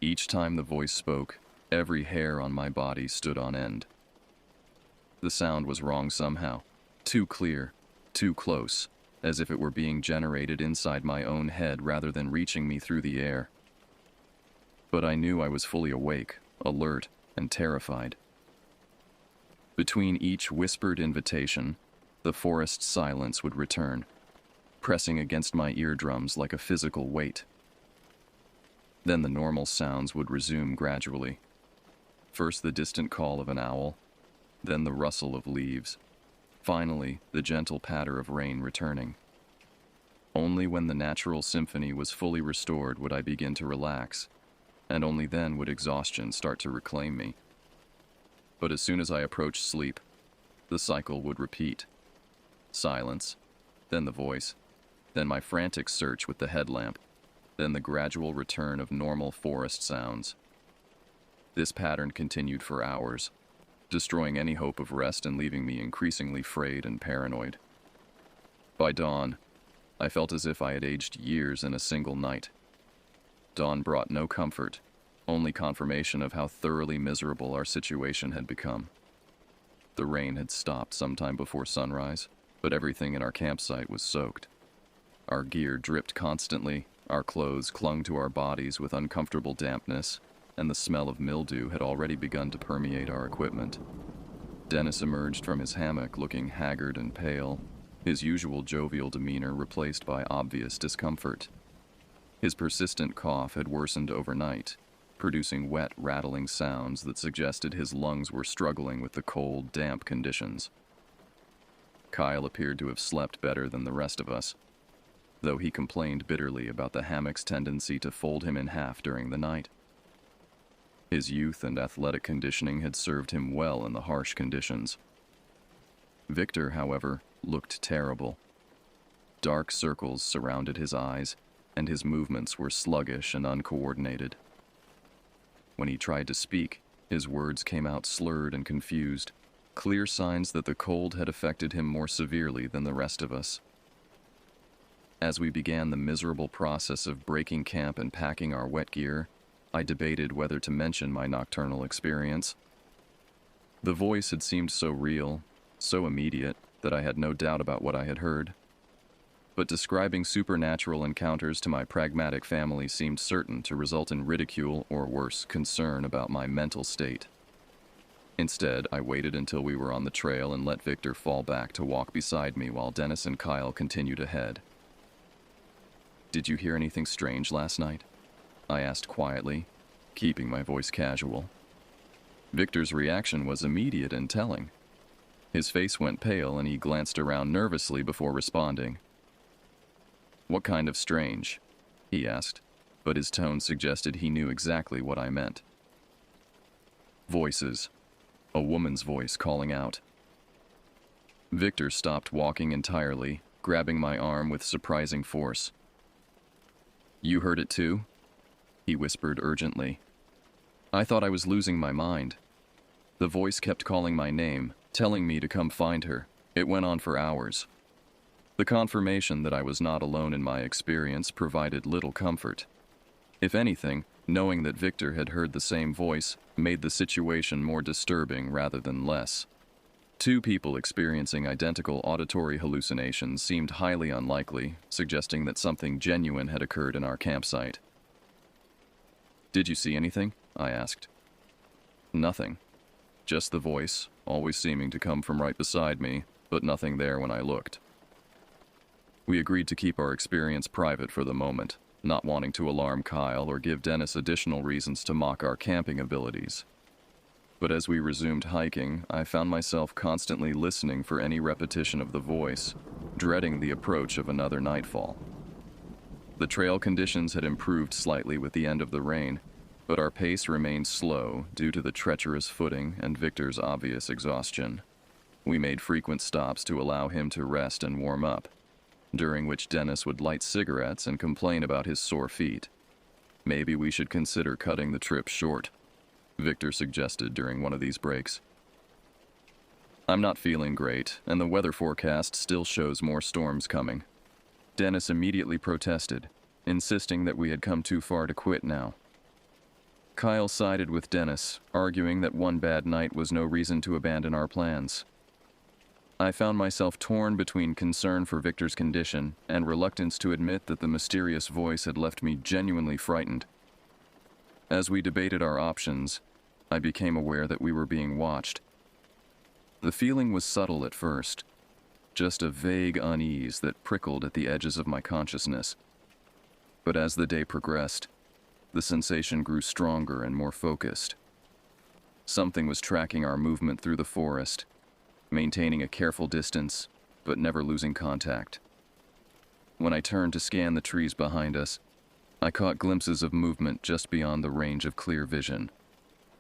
Each time the voice spoke, every hair on my body stood on end. The sound was wrong somehow, too clear, too close, as if it were being generated inside my own head rather than reaching me through the air. But I knew I was fully awake, alert, and terrified. Between each whispered invitation, the forest silence would return, pressing against my eardrums like a physical weight. Then the normal sounds would resume gradually. First the distant call of an owl, then the rustle of leaves, finally the gentle patter of rain returning. Only when the natural symphony was fully restored would I begin to relax, and only then would exhaustion start to reclaim me. But as soon as I approached sleep, the cycle would repeat. Silence, then the voice, then my frantic search with the headlamp, then the gradual return of normal forest sounds. This pattern continued for hours, destroying any hope of rest and leaving me increasingly frayed and paranoid. By dawn, I felt as if I had aged years in a single night. Dawn brought no comfort, only confirmation of how thoroughly miserable our situation had become. The rain had stopped sometime before sunrise, but everything in our campsite was soaked. Our gear dripped constantly, our clothes clung to our bodies with uncomfortable dampness, and the smell of mildew had already begun to permeate our equipment. Dennis emerged from his hammock looking haggard and pale, his usual jovial demeanor replaced by obvious discomfort. His persistent cough had worsened overnight, producing wet, rattling sounds that suggested his lungs were struggling with the cold, damp conditions. Kyle appeared to have slept better than the rest of us, though he complained bitterly about the hammock's tendency to fold him in half during the night. His youth and athletic conditioning had served him well in the harsh conditions. Victor, however, looked terrible. Dark circles surrounded his eyes, and his movements were sluggish and uncoordinated. When he tried to speak, his words came out slurred and confused, clear signs that the cold had affected him more severely than the rest of us. As we began the miserable process of breaking camp and packing our wet gear, I debated whether to mention my nocturnal experience. The voice had seemed so real, so immediate, that I had no doubt about what I had heard. But describing supernatural encounters to my pragmatic family seemed certain to result in ridicule or worse, concern about my mental state. Instead, I waited until we were on the trail and let Victor fall back to walk beside me while Dennis and Kyle continued ahead. "Did you hear anything strange last night?" I asked quietly, keeping my voice casual. Victor's reaction was immediate and telling. His face went pale and he glanced around nervously before responding. "What kind of strange?" he asked, but his tone suggested he knew exactly what I meant. "Voices. A woman's voice calling out." Victor stopped walking entirely, grabbing my arm with surprising force. "You heard it too?" he whispered urgently. I thought I was losing my mind, The voice kept calling my name, telling me to come find her. It went on for hours. The confirmation that I was not alone in my experience provided little comfort. If anything, knowing that Victor had heard the same voice made the situation more disturbing rather than less. Two people experiencing identical auditory hallucinations seemed highly unlikely, suggesting that something genuine had occurred in our campsite. "Did you see anything?" I asked. "Nothing. Just the voice, always seeming to come from right beside me, but nothing there when I looked." We agreed to keep our experience private for the moment, not wanting to alarm Kyle or give Dennis additional reasons to mock our camping abilities. But as we resumed hiking, I found myself constantly listening for any repetition of the voice, dreading the approach of another nightfall. The trail conditions had improved slightly with the end of the rain, but our pace remained slow due to the treacherous footing and Victor's obvious exhaustion. We made frequent stops to allow him to rest and warm up, during which Dennis would light cigarettes and complain about his sore feet. "Maybe we should consider cutting the trip short," Victor suggested during one of these breaks. "I'm not feeling great, and the weather forecast still shows more storms coming." Dennis immediately protested, insisting that we had come too far to quit now. Kyle sided with Dennis, arguing that one bad night was no reason to abandon our plans. I found myself torn between concern for Victor's condition and reluctance to admit that the mysterious voice had left me genuinely frightened. As we debated our options, I became aware that we were being watched. The feeling was subtle at first, just a vague unease that prickled at the edges of my consciousness. But as the day progressed, the sensation grew stronger and more focused. Something was tracking our movement through the forest, maintaining a careful distance, but never losing contact. When I turned to scan the trees behind us, I caught glimpses of movement just beyond the range of clear vision.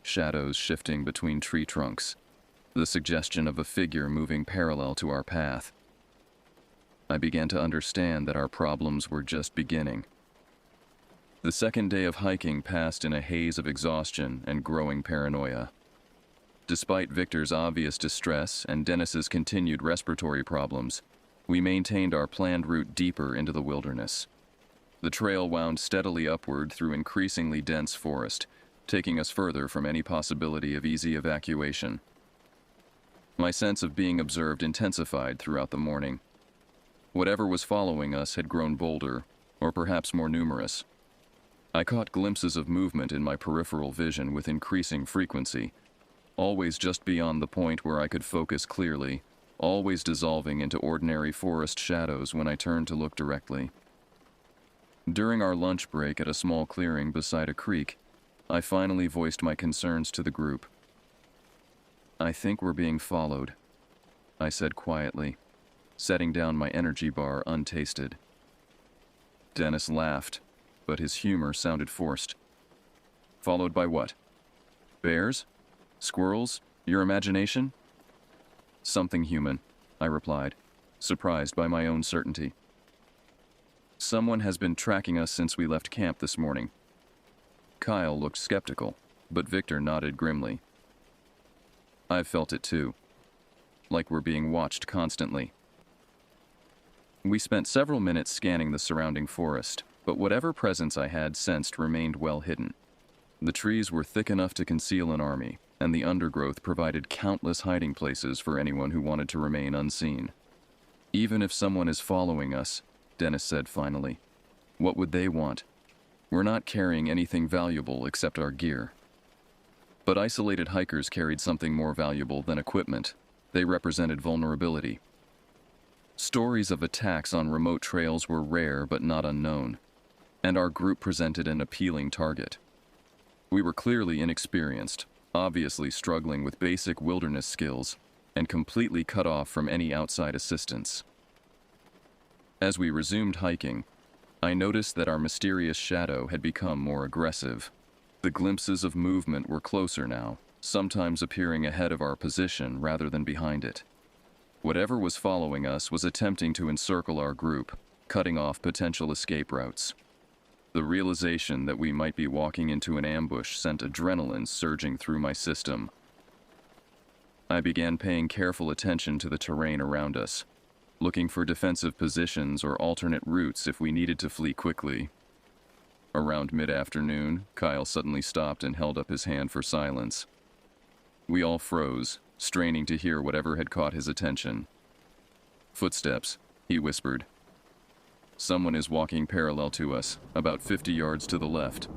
Shadows shifting between tree trunks, the suggestion of a figure moving parallel to our path. I began to understand that our problems were just beginning. The second day of hiking passed in a haze of exhaustion and growing paranoia. Despite Victor's obvious distress and Dennis's continued respiratory problems, we maintained our planned route deeper into the wilderness. The trail wound steadily upward through increasingly dense forest, taking us further from any possibility of easy evacuation. My sense of being observed intensified throughout the morning. Whatever was following us had grown bolder, or perhaps more numerous. I caught glimpses of movement in my peripheral vision with increasing frequency, always just beyond the point where I could focus clearly, always dissolving into ordinary forest shadows when I turned to look directly. During our lunch break at a small clearing beside a creek, I finally voiced my concerns to the group. "I think we're being followed," I said quietly, setting down my energy bar untasted. Dennis laughed, but his humor sounded forced. "Followed by what? Bears? Squirrels? Your imagination?" "Something human," I replied, surprised by my own certainty. "Someone has been tracking us since we left camp this morning." Kyle looked skeptical, but Victor nodded grimly. "I've felt it too. Like we're being watched constantly." We spent several minutes scanning the surrounding forest, but whatever presence I had sensed remained well hidden. The trees were thick enough to conceal an army, and the undergrowth provided countless hiding places for anyone who wanted to remain unseen. "Even if someone is following us," Dennis said finally, "what would they want? We're not carrying anything valuable except our gear." But isolated hikers carried something more valuable than equipment. They represented vulnerability. Stories of attacks on remote trails were rare but not unknown, and our group presented an appealing target. We were clearly inexperienced, obviously struggling with basic wilderness skills, and completely cut off from any outside assistance. As we resumed hiking, I noticed that our mysterious shadow had become more aggressive. The glimpses of movement were closer now, sometimes appearing ahead of our position rather than behind it. Whatever was following us was attempting to encircle our group, cutting off potential escape routes. The realization that we might be walking into an ambush sent adrenaline surging through my system. I began paying careful attention to the terrain around us, looking for defensive positions or alternate routes if we needed to flee quickly. Around mid-afternoon, Kyle suddenly stopped and held up his hand for silence. We all froze, straining to hear whatever had caught his attention. "Footsteps," he whispered. "Someone is walking parallel to us, about 50 yards to the left."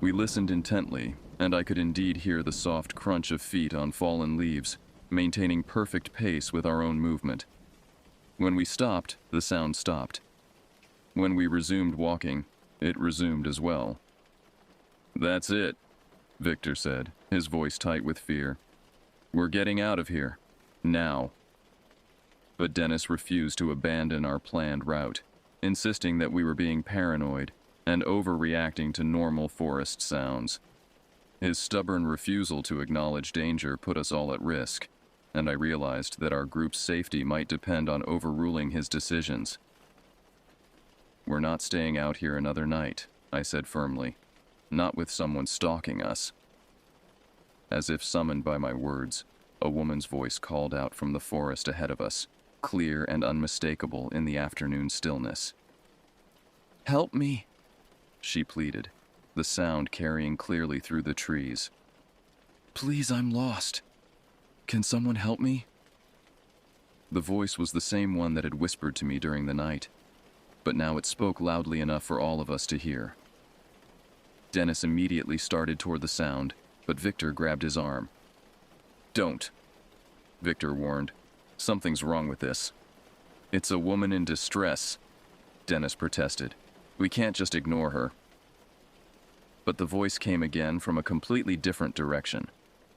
We listened intently, and I could indeed hear the soft crunch of feet on fallen leaves, maintaining perfect pace with our own movement. When we stopped, the sound stopped. When we resumed walking, it resumed as well. "That's it," Victor said, his voice tight with fear. "We're getting out of here. Now." But Dennis refused to abandon our planned route, insisting that we were being paranoid and overreacting to normal forest sounds. His stubborn refusal to acknowledge danger put us all at risk, and I realized that our group's safety might depend on overruling his decisions. "We're not staying out here another night," I said firmly. "Not with someone stalking us." As if summoned by my words, a woman's voice called out from the forest ahead of us, clear and unmistakable in the afternoon stillness. "Help me," she pleaded, the sound carrying clearly through the trees. "Please, I'm lost. Can someone help me?" The voice was the same one that had whispered to me during the night, but now it spoke loudly enough for all of us to hear. Dennis immediately started toward the sound, but Victor grabbed his arm. "Don't," Victor warned. "Something's wrong with this." "It's a woman in distress," Dennis protested. "We can't just ignore her." But the voice came again from a completely different direction,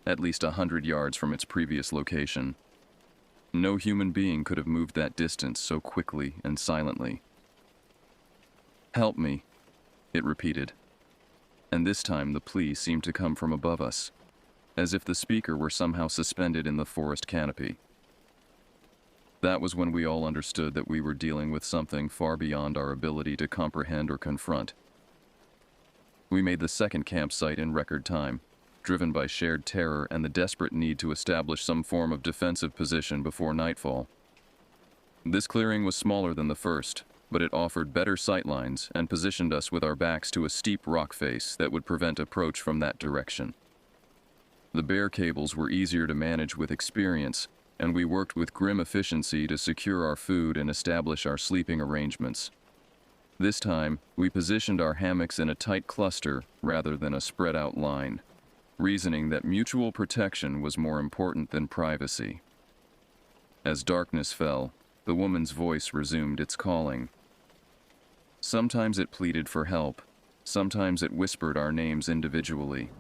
at least 100 yards from its previous location. No human being could have moved that distance so quickly and silently. "Help me," it repeated. And this time the plea seemed to come from above us, as if the speaker were somehow suspended in the forest canopy. That was when we all understood that we were dealing with something far beyond our ability to comprehend or confront. We made the second campsite in record time, driven by shared terror and the desperate need to establish some form of defensive position before nightfall. This clearing was smaller than the first, but it offered better sightlines and positioned us with our backs to a steep rock face that would prevent approach from that direction. The bear cables were easier to manage with experience, and we worked with grim efficiency to secure our food and establish our sleeping arrangements. This time, we positioned our hammocks in a tight cluster rather than a spread-out line, reasoning that mutual protection was more important than privacy. As darkness fell, the woman's voice resumed its calling. Sometimes it pleaded for help, sometimes it whispered our names individually.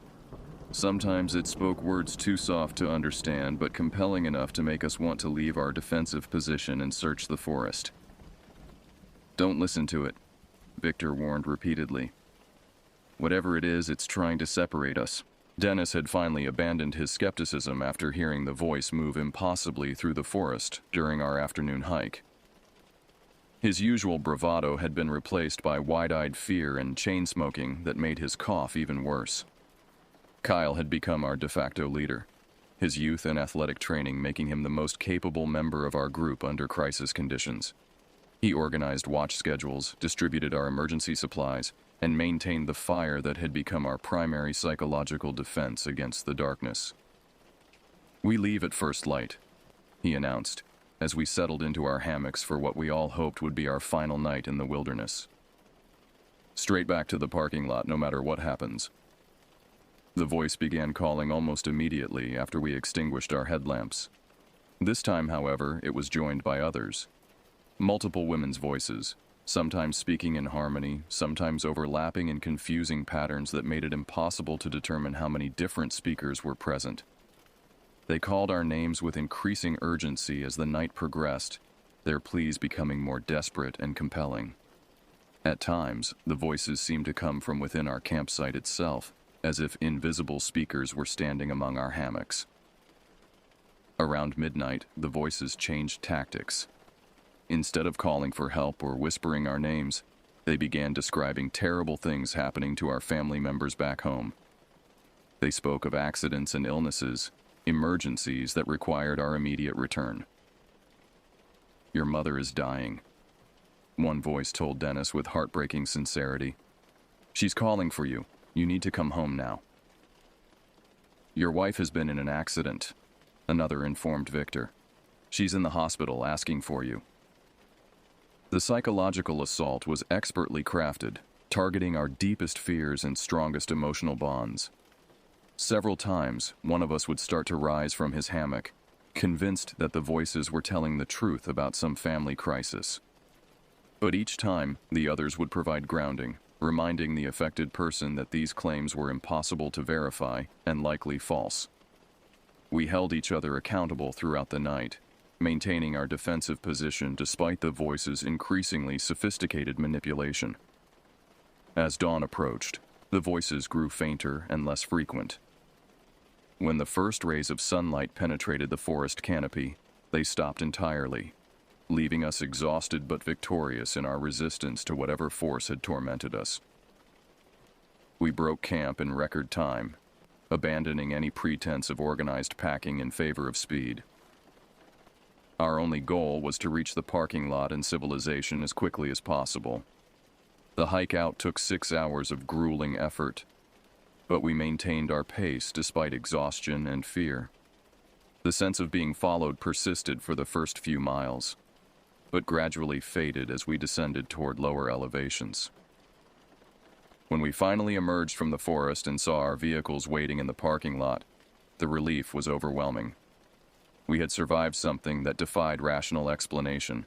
Sometimes it spoke words too soft to understand but compelling enough to make us want to leave our defensive position and search the forest. "Don't listen to it," Victor warned repeatedly. "Whatever it is, it's trying to separate us." Dennis had finally abandoned his skepticism after hearing the voice move impossibly through the forest during our afternoon hike. His usual bravado had been replaced by wide-eyed fear and chain-smoking that made his cough even worse. Kyle had become our de facto leader, his youth and athletic training making him the most capable member of our group under crisis conditions. He organized watch schedules, distributed our emergency supplies, and maintained the fire that had become our primary psychological defense against the darkness. "We leave at first light," he announced, as we settled into our hammocks for what we all hoped would be our final night in the wilderness. "Straight back to the parking lot no matter what happens." The voice began calling almost immediately after we extinguished our headlamps. This time, however, it was joined by others. Multiple women's voices, sometimes speaking in harmony, sometimes overlapping in confusing patterns that made it impossible to determine how many different speakers were present. They called our names with increasing urgency as the night progressed, their pleas becoming more desperate and compelling. At times, the voices seemed to come from within our campsite itself, as if invisible speakers were standing among our hammocks. Around midnight, the voices changed tactics. Instead of calling for help or whispering our names, they began describing terrible things happening to our family members back home. They spoke of accidents and illnesses, emergencies that required our immediate return. "Your mother is dying," one voice told Dennis with heartbreaking sincerity. "She's calling for you. You need to come home now." "Your wife has been in an accident," another informed Victor. "She's in the hospital asking for you." The psychological assault was expertly crafted, targeting our deepest fears and strongest emotional bonds. Several times, one of us would start to rise from his hammock, convinced that the voices were telling the truth about some family crisis. But each time, the others would provide grounding, reminding the affected person that these claims were impossible to verify and likely false. We held each other accountable throughout the night, maintaining our defensive position despite the voices' increasingly sophisticated manipulation. As dawn approached, the voices grew fainter and less frequent. When the first rays of sunlight penetrated the forest canopy, they stopped entirely, leaving us exhausted but victorious in our resistance to whatever force had tormented us. We broke camp in record time, abandoning any pretense of organized packing in favor of speed. Our only goal was to reach the parking lot and civilization as quickly as possible. The hike out took 6 hours of grueling effort, but we maintained our pace despite exhaustion and fear. The sense of being followed persisted for the first few miles, but gradually faded as we descended toward lower elevations. When we finally emerged from the forest and saw our vehicles waiting in the parking lot, the relief was overwhelming. We had survived something that defied rational explanation,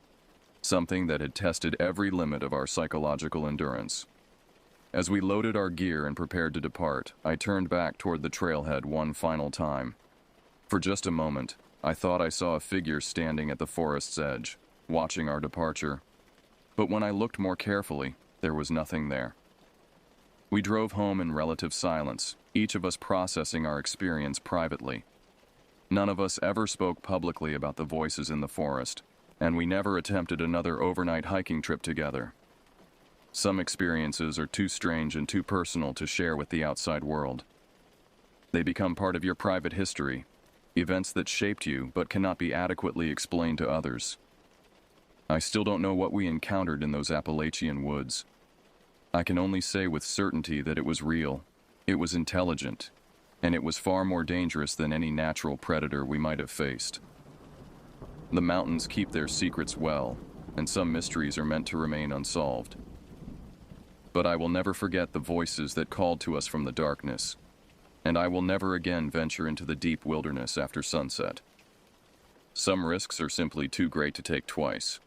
something that had tested every limit of our psychological endurance. As we loaded our gear and prepared to depart, I turned back toward the trailhead one final time. For just a moment, I thought I saw a figure standing at the forest's edge, watching our departure. But when I looked more carefully, there was nothing there. We drove home in relative silence, each of us processing our experience privately. None of us ever spoke publicly about the voices in the forest, and we never attempted another overnight hiking trip together. Some experiences are too strange and too personal to share with the outside world. They become part of your private history, events that shaped you but cannot be adequately explained to others. I still don't know what we encountered in those Appalachian woods. I can only say with certainty that it was real, it was intelligent, and it was far more dangerous than any natural predator we might have faced. The mountains keep their secrets well, and some mysteries are meant to remain unsolved. But I will never forget the voices that called to us from the darkness, and I will never again venture into the deep wilderness after sunset. Some risks are simply too great to take twice.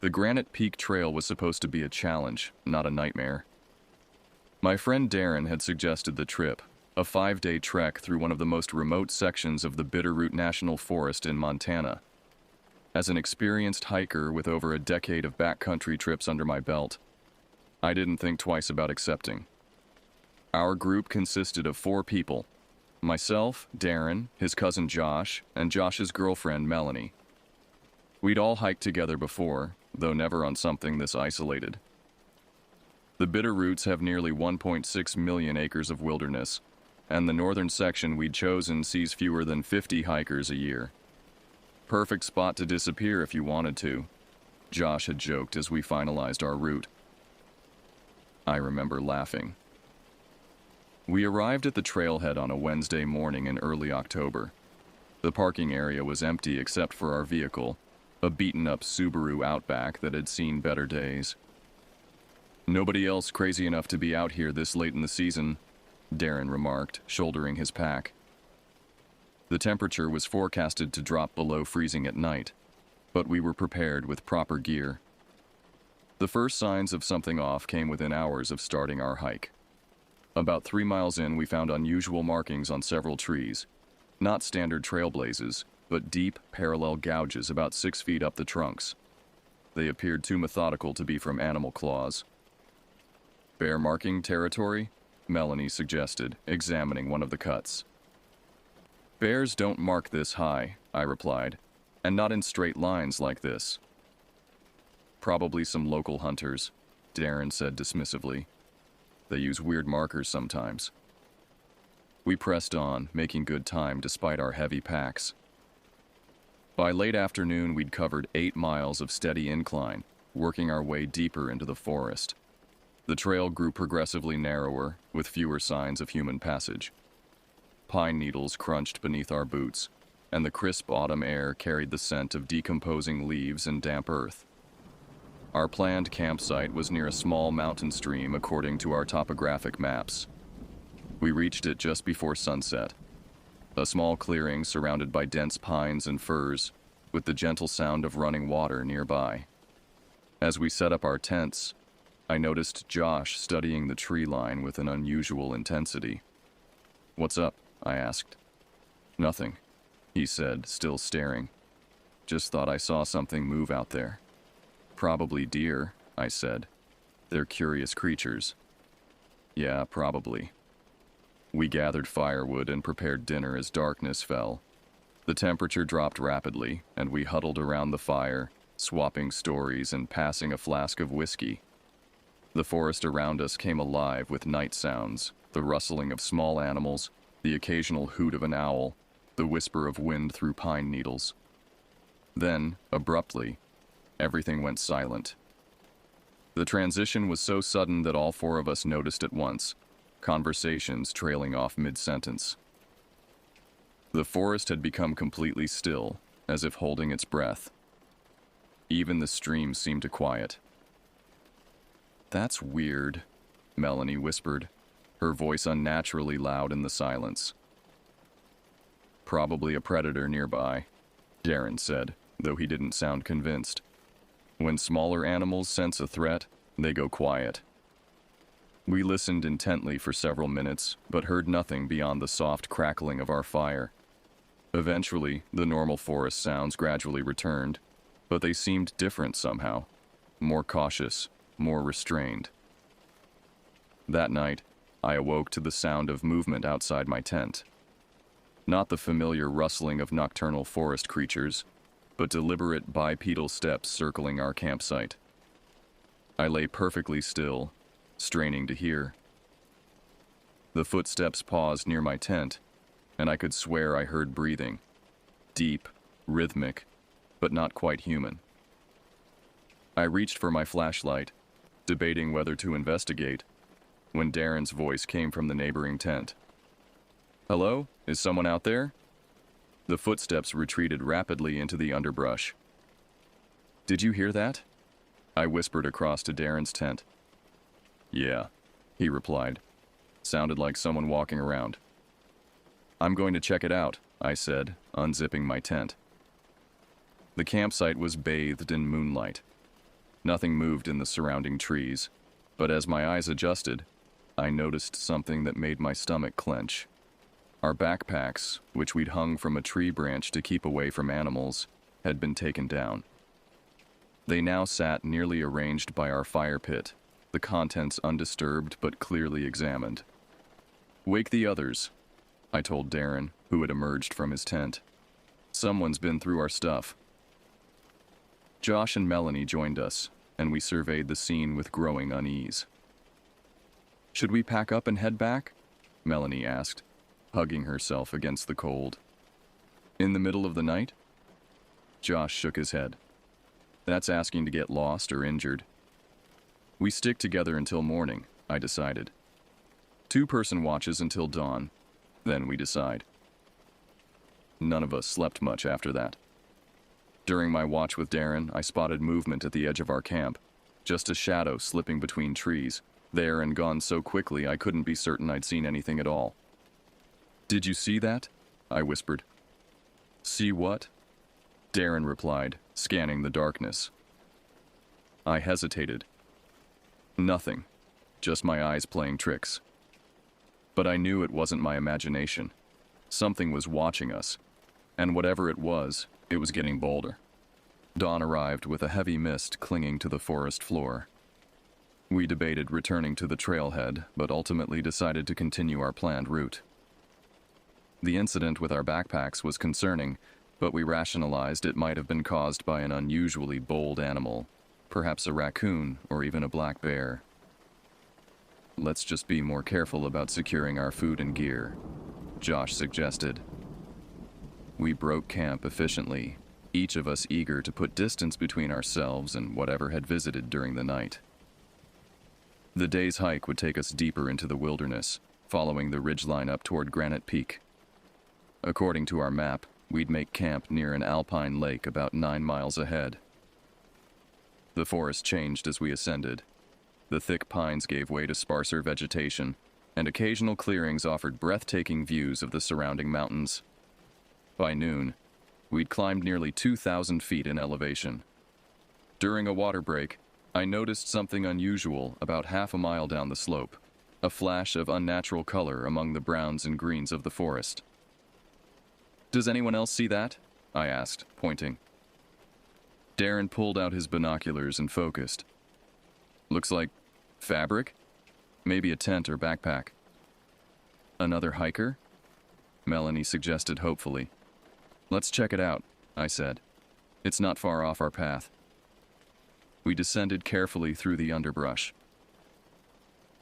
The Granite Peak Trail was supposed to be a challenge, not a nightmare. My friend Darren had suggested the trip, a 5-day trek through one of the most remote sections of the Bitterroot National Forest in Montana. As an experienced hiker with over a decade of backcountry trips under my belt, I didn't think twice about accepting. Our group consisted of 4 people: myself, Darren, his cousin Josh, and Josh's girlfriend Melanie. We'd all hiked together before, though never on something this isolated. The Bitterroots have nearly 1.6 million acres of wilderness, and the northern section we'd chosen sees fewer than 50 hikers a year. Perfect spot to disappear if you wanted to, Josh had joked as we finalized our route. I remember laughing. We arrived at the trailhead on a Wednesday morning in early October. The parking area was empty except for our vehicle, a beaten-up Subaru Outback that had seen better days. "Nobody else crazy enough to be out here this late in the season," Darren remarked, shouldering his pack. The temperature was forecasted to drop below freezing at night, but we were prepared with proper gear. The first signs of something off came within hours of starting our hike. About 3 miles in, we found unusual markings on several trees, not standard trailblazes, but deep, parallel gouges about 6 feet up the trunks. They appeared too methodical to be from animal claws. "Bear marking territory?" Melanie suggested, examining one of the cuts. "Bears don't mark this high," I replied, "and not in straight lines like this." Probably some local hunters, Darren said dismissively. They use weird markers sometimes. We pressed on, making good time despite our heavy packs. By late afternoon, we'd covered 8 miles of steady incline, working our way deeper into the forest. The trail grew progressively narrower, with fewer signs of human passage. Pine needles crunched beneath our boots, and the crisp autumn air carried the scent of decomposing leaves and damp earth. Our planned campsite was near a small mountain stream according to our topographic maps. We reached it just before sunset, a small clearing surrounded by dense pines and firs, with the gentle sound of running water nearby. As we set up our tents, I noticed Josh studying the tree line with an unusual intensity. "What's up?" I asked. "Nothing," he said, still staring. "Just thought I saw something move out there." "Probably deer," I said. "They're curious creatures." "Yeah, probably." We gathered firewood and prepared dinner as darkness fell. The temperature dropped rapidly, and we huddled around the fire, swapping stories and passing a flask of whiskey. The forest around us came alive with night sounds, the rustling of small animals, the occasional hoot of an owl, the whisper of wind through pine needles. Then, abruptly, everything went silent. The transition was so sudden that all 4 of us noticed at once, conversations trailing off mid-sentence. The forest had become completely still, as if holding its breath. Even the stream seemed to quiet. "That's weird," Melanie whispered, her voice unnaturally loud in the silence. "Probably a predator nearby," Darren said, though he didn't sound convinced. "When smaller animals sense a threat, they go quiet." We listened intently for several minutes, but heard nothing beyond the soft crackling of our fire. Eventually, the normal forest sounds gradually returned, but they seemed different somehow, more cautious, more restrained. That night, I awoke to the sound of movement outside my tent. Not the familiar rustling of nocturnal forest creatures, but deliberate bipedal steps circling our campsite. I lay perfectly still, straining to hear. The footsteps paused near my tent, and I could swear I heard breathing. Deep, rhythmic, but not quite human. I reached for my flashlight, debating whether to investigate, when Darren's voice came from the neighboring tent. "Hello? Is someone out there?" The footsteps retreated rapidly into the underbrush. "Did you hear that?" I whispered across to Darren's tent. "Yeah," he replied. "Sounded like someone walking around." "I'm going to check it out," I said, unzipping my tent. The campsite was bathed in moonlight. Nothing moved in the surrounding trees, but as my eyes adjusted, I noticed something that made my stomach clench. Our backpacks, which we'd hung from a tree branch to keep away from animals, had been taken down. They now sat nearly arranged by our fire pit, the contents undisturbed but clearly examined. "Wake the others," I told Darren, who had emerged from his tent. "Someone's been through our stuff." Josh and Melanie joined us, and we surveyed the scene with growing unease. "Should we pack up and head back?" Melanie asked, hugging herself against the cold. "In the middle of the night?" Josh shook his head. "That's asking to get lost or injured." "We stick together until morning," I decided. 2-person watches until dawn, then we decide. None of us slept much after that. During my watch with Darren, I spotted movement at the edge of our camp, just a shadow slipping between trees, there and gone so quickly I couldn't be certain I'd seen anything at all. "Did you see that?" I whispered. "See what?" Darren replied, scanning the darkness. I hesitated. Nothing, just my eyes playing tricks. But I knew it wasn't my imagination. Something was watching us, and whatever it was getting bolder. Dawn arrived with a heavy mist clinging to the forest floor. We debated returning to the trailhead, but ultimately decided to continue our planned route. The incident with our backpacks was concerning, but we rationalized it might have been caused by an unusually bold animal, Perhaps a raccoon or even a black bear. Let's just be more careful about securing our food and gear, Josh suggested. We broke camp efficiently, each of us eager to put distance between ourselves and whatever had visited during the night. The day's hike would take us deeper into the wilderness, following the ridgeline up toward Granite Peak. According to our map, we'd make camp near an alpine lake about 9 miles ahead. The forest changed as we ascended. The thick pines gave way to sparser vegetation, and occasional clearings offered breathtaking views of the surrounding mountains. By noon, we'd climbed nearly 2,000 feet in elevation. During a water break, I noticed something unusual about half a mile down the slope, a flash of unnatural color among the browns and greens of the forest. "Does anyone else see that?" I asked, pointing. Darren pulled out his binoculars and focused. "Looks like fabric? Maybe a tent or backpack." "Another hiker?" Melanie suggested hopefully. "Let's check it out," I said. "It's not far off our path." We descended carefully through the underbrush.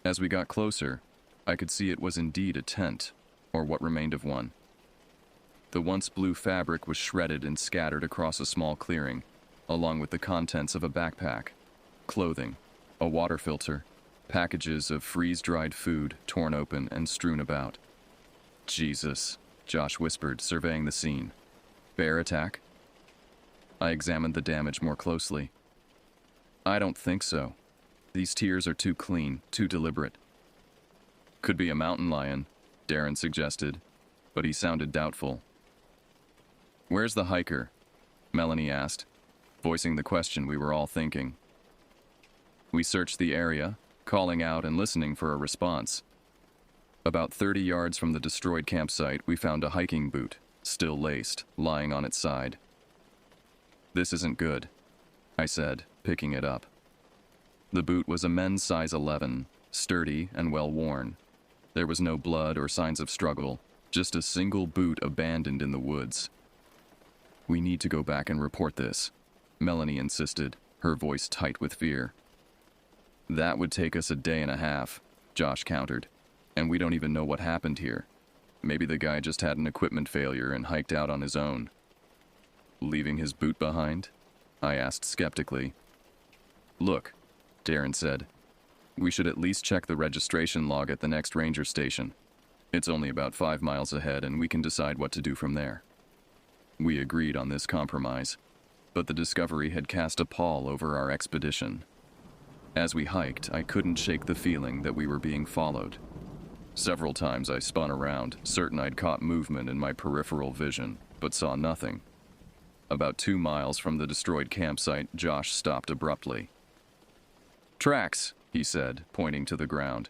As we got closer, I could see it was indeed a tent, or what remained of one. The once blue fabric was shredded and scattered across a small clearing, along with the contents of a backpack, clothing, a water filter, packages of freeze-dried food torn open and strewn about. "Jesus," Josh whispered, surveying the scene. "Bear attack?" I examined the damage more closely. "I don't think so. These tears are too clean, too deliberate." "Could be a mountain lion," Darren suggested, but he sounded doubtful. "Where's the hiker?" Melanie asked, voicing the question we were all thinking. We searched the area, calling out and listening for a response. About 30 yards from the destroyed campsite, we found a hiking boot, still laced, lying on its side. "This isn't good," I said, picking it up. The boot was a men's size 11, sturdy and well worn. There was no blood or signs of struggle, just a single boot abandoned in the woods. "We need to go back and report this," Melanie insisted, her voice tight with fear. "That would take us a day and a half," Josh countered, "and we don't even know what happened here. Maybe the guy just had an equipment failure and hiked out on his own." "Leaving his boot behind?" I asked skeptically. "Look," Darren said, "we should at least check the registration log at the next ranger station. It's only about 5 miles ahead and we can decide what to do from there." We agreed on this compromise, but the discovery had cast a pall over our expedition. As we hiked, I couldn't shake the feeling that we were being followed. Several times I spun around, certain I'd caught movement in my peripheral vision, but saw nothing. About 2 miles from the destroyed campsite, Josh stopped abruptly. "Tracks," he said, pointing to the ground.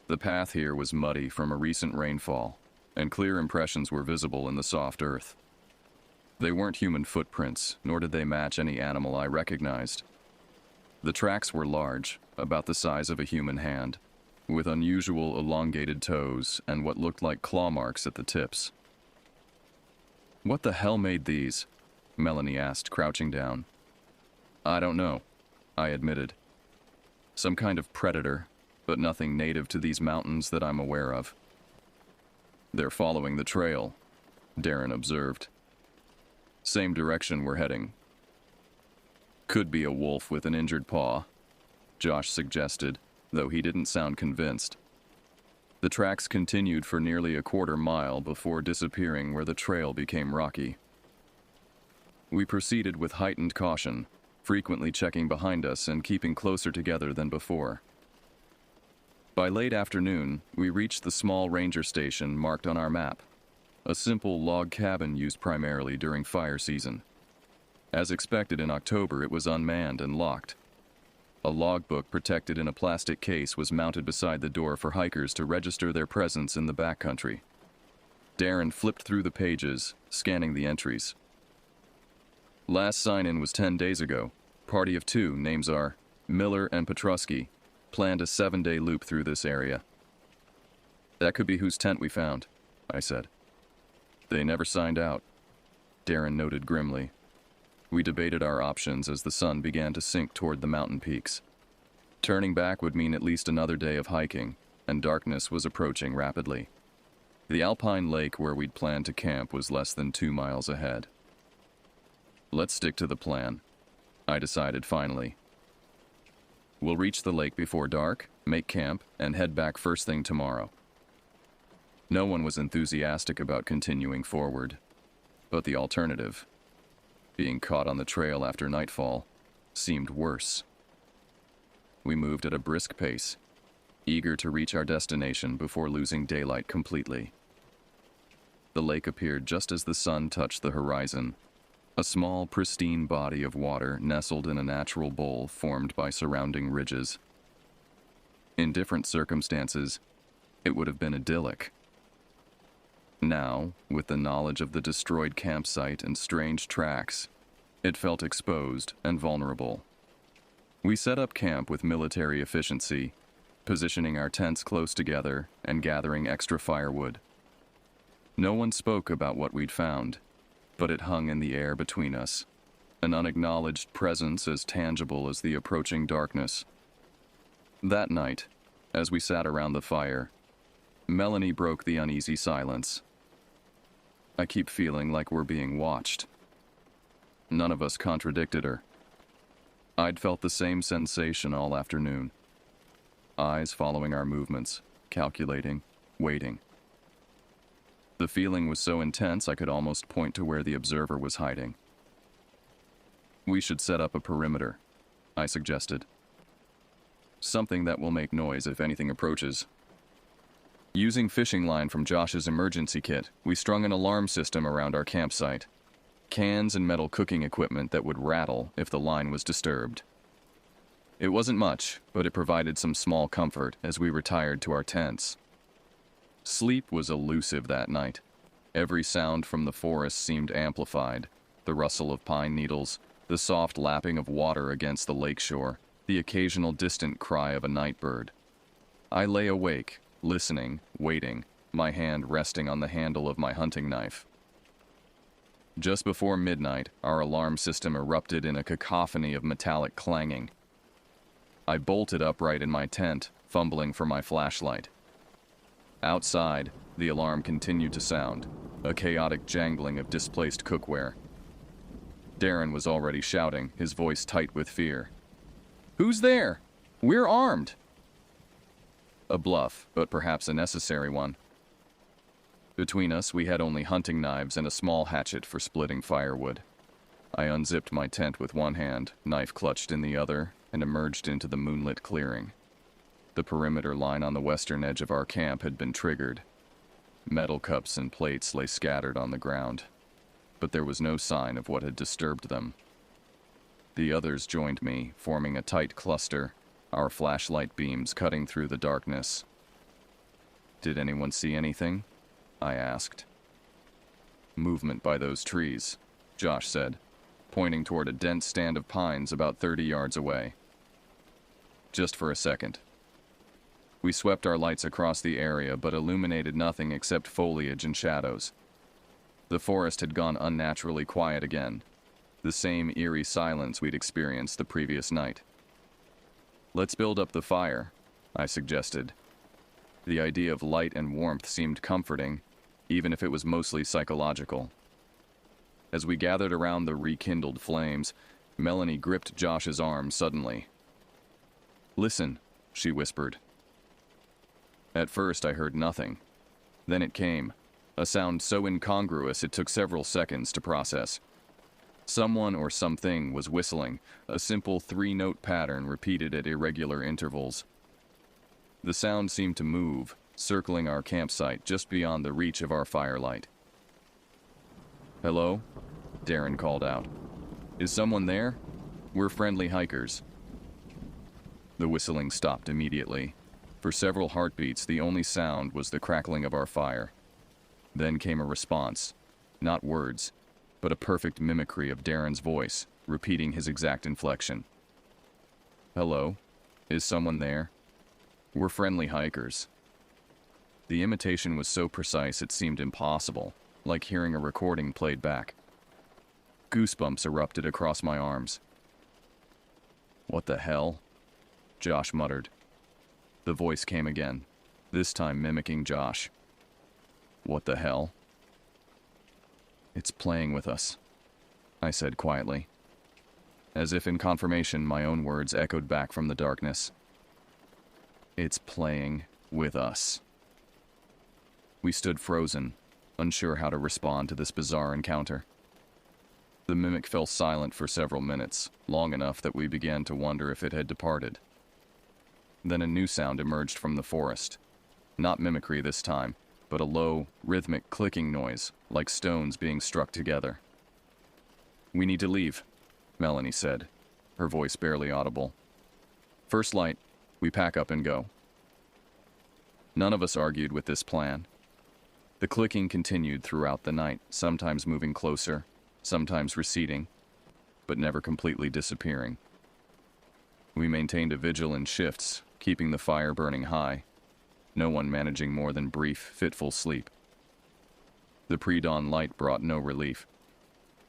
The path here was muddy from a recent rainfall, and clear impressions were visible in the soft earth. They weren't human footprints, nor did they match any animal I recognized. The tracks were large, about the size of a human hand, with unusual elongated toes and what looked like claw marks at the tips. "What the hell made these?" Melanie asked, crouching down. "I don't know," I admitted. "Some kind of predator, but nothing native to these mountains that I'm aware of." "They're following the trail," Darren observed. "Same direction we're heading." "Could be a wolf with an injured paw," Josh suggested, though he didn't sound convinced. The tracks continued for nearly a quarter mile before disappearing where the trail became rocky. We proceeded with heightened caution, frequently checking behind us and keeping closer together than before. By late afternoon, we reached the small ranger station marked on our map, a simple log cabin used primarily during fire season. As expected in October, it was unmanned and locked. A logbook protected in a plastic case was mounted beside the door for hikers to register their presence in the backcountry. Darren flipped through the pages, scanning the entries. "Last sign-in was 10 days ago. Party of 2, names are Miller and Petrusky, planned a 7-day loop through this area." "That could be whose tent we found," I said. "They never signed out," Darren noted grimly. We debated our options as the sun began to sink toward the mountain peaks. Turning back would mean at least another day of hiking, and darkness was approaching rapidly. The alpine lake where we'd planned to camp was less than 2 miles ahead. Let's stick to the plan, I decided finally. We'll reach the lake before dark, make camp, and head back first thing tomorrow. No one was enthusiastic about continuing forward, but the alternative, being caught on the trail after nightfall, seemed worse. We moved at a brisk pace, eager to reach our destination before losing daylight completely. The lake appeared just as the sun touched the horizon, a small, pristine body of water nestled in a natural bowl formed by surrounding ridges. In different circumstances, it would have been idyllic. Now, with the knowledge of the destroyed campsite and strange tracks, it felt exposed and vulnerable. We set up camp with military efficiency, positioning our tents close together and gathering extra firewood. No one spoke about what we'd found, but it hung in the air between us, an unacknowledged presence as tangible as the approaching darkness. That night, as we sat around the fire, Melanie broke the uneasy silence. I keep feeling like we're being watched. None of us contradicted her. I'd felt the same sensation all afternoon. Eyes following our movements, calculating, waiting. The feeling was so intense I could almost point to where the observer was hiding. We should set up a perimeter, I suggested. Something that will make noise if anything approaches. Using fishing line from Josh's emergency kit, we strung an alarm system around our campsite. Cans and metal cooking equipment that would rattle if the line was disturbed. It wasn't much, but it provided some small comfort as we retired to our tents. Sleep was elusive that night. Every sound from the forest seemed amplified. The rustle of pine needles, the soft lapping of water against the lakeshore, the occasional distant cry of a night bird. I lay awake, listening, waiting, my hand resting on the handle of my hunting knife. Just before midnight, our alarm system erupted in a cacophony of metallic clanging. I bolted upright in my tent, fumbling for my flashlight. Outside, the alarm continued to sound, a chaotic jangling of displaced cookware. Darren was already shouting, his voice tight with fear. "Who's there? We're armed!" A bluff, but perhaps a necessary one. Between us, we had only hunting knives and a small hatchet for splitting firewood. I unzipped my tent with one hand, knife clutched in the other, and emerged into the moonlit clearing. The perimeter line on the western edge of our camp had been triggered. Metal cups and plates lay scattered on the ground, but there was no sign of what had disturbed them. The others joined me, forming a tight cluster, our flashlight beams cutting through the darkness. "Did anyone see anything?" I asked. "Movement by those trees," Josh said, pointing toward a dense stand of pines about 30 yards away. Just for a second. We swept our lights across the area but illuminated nothing except foliage and shadows. The forest had gone unnaturally quiet again, the same eerie silence we'd experienced the previous night. "Let's build up the fire," I suggested. The idea of light and warmth seemed comforting, even if it was mostly psychological. As we gathered around the rekindled flames, Melanie gripped Josh's arm suddenly. "Listen," she whispered. At first I heard nothing. Then it came, a sound so incongruous it took several seconds to process. Someone or something was whistling, a simple 3-note pattern repeated at irregular intervals. The sound seemed to move, circling our campsite just beyond the reach of our firelight. "Hello?" Darren called out. "Is someone there? We're friendly hikers." The whistling stopped immediately. For several heartbeats, the only sound was the crackling of our fire. Then came a response, not words, but a perfect mimicry of Darren's voice, repeating his exact inflection. "Hello? Is someone there? We're friendly hikers." The imitation was so precise it seemed impossible, like hearing a recording played back. Goosebumps erupted across my arms. "What the hell?" Josh muttered. The voice came again, this time mimicking Josh. "What the hell?" "It's playing with us," I said quietly. As if in confirmation, my own words echoed back from the darkness. "It's playing with us." We stood frozen, unsure how to respond to this bizarre encounter. The mimic fell silent for several minutes, long enough that we began to wonder if it had departed. Then a new sound emerged from the forest. Not mimicry this time, but a low, rhythmic clicking noise, like stones being struck together. "We need to leave," Melanie said, her voice barely audible. "First light, we pack up and go." None of us argued with this plan. The clicking continued throughout the night, sometimes moving closer, sometimes receding, but never completely disappearing. We maintained a vigil in shifts, keeping the fire burning high, no one managing more than brief, fitful sleep. The pre-dawn light brought no relief.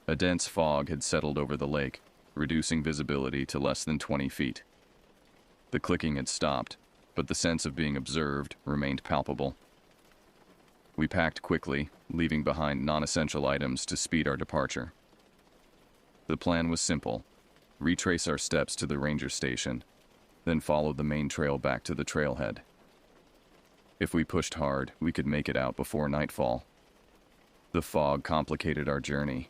A dense fog had settled over the lake, reducing visibility to less than 20 feet. The clicking had stopped, but the sense of being observed remained palpable. We packed quickly, leaving behind non-essential items to speed our departure. The plan was simple: retrace our steps to the ranger station, then follow the main trail back to the trailhead. If we pushed hard, we could make it out before nightfall. The fog complicated our journey.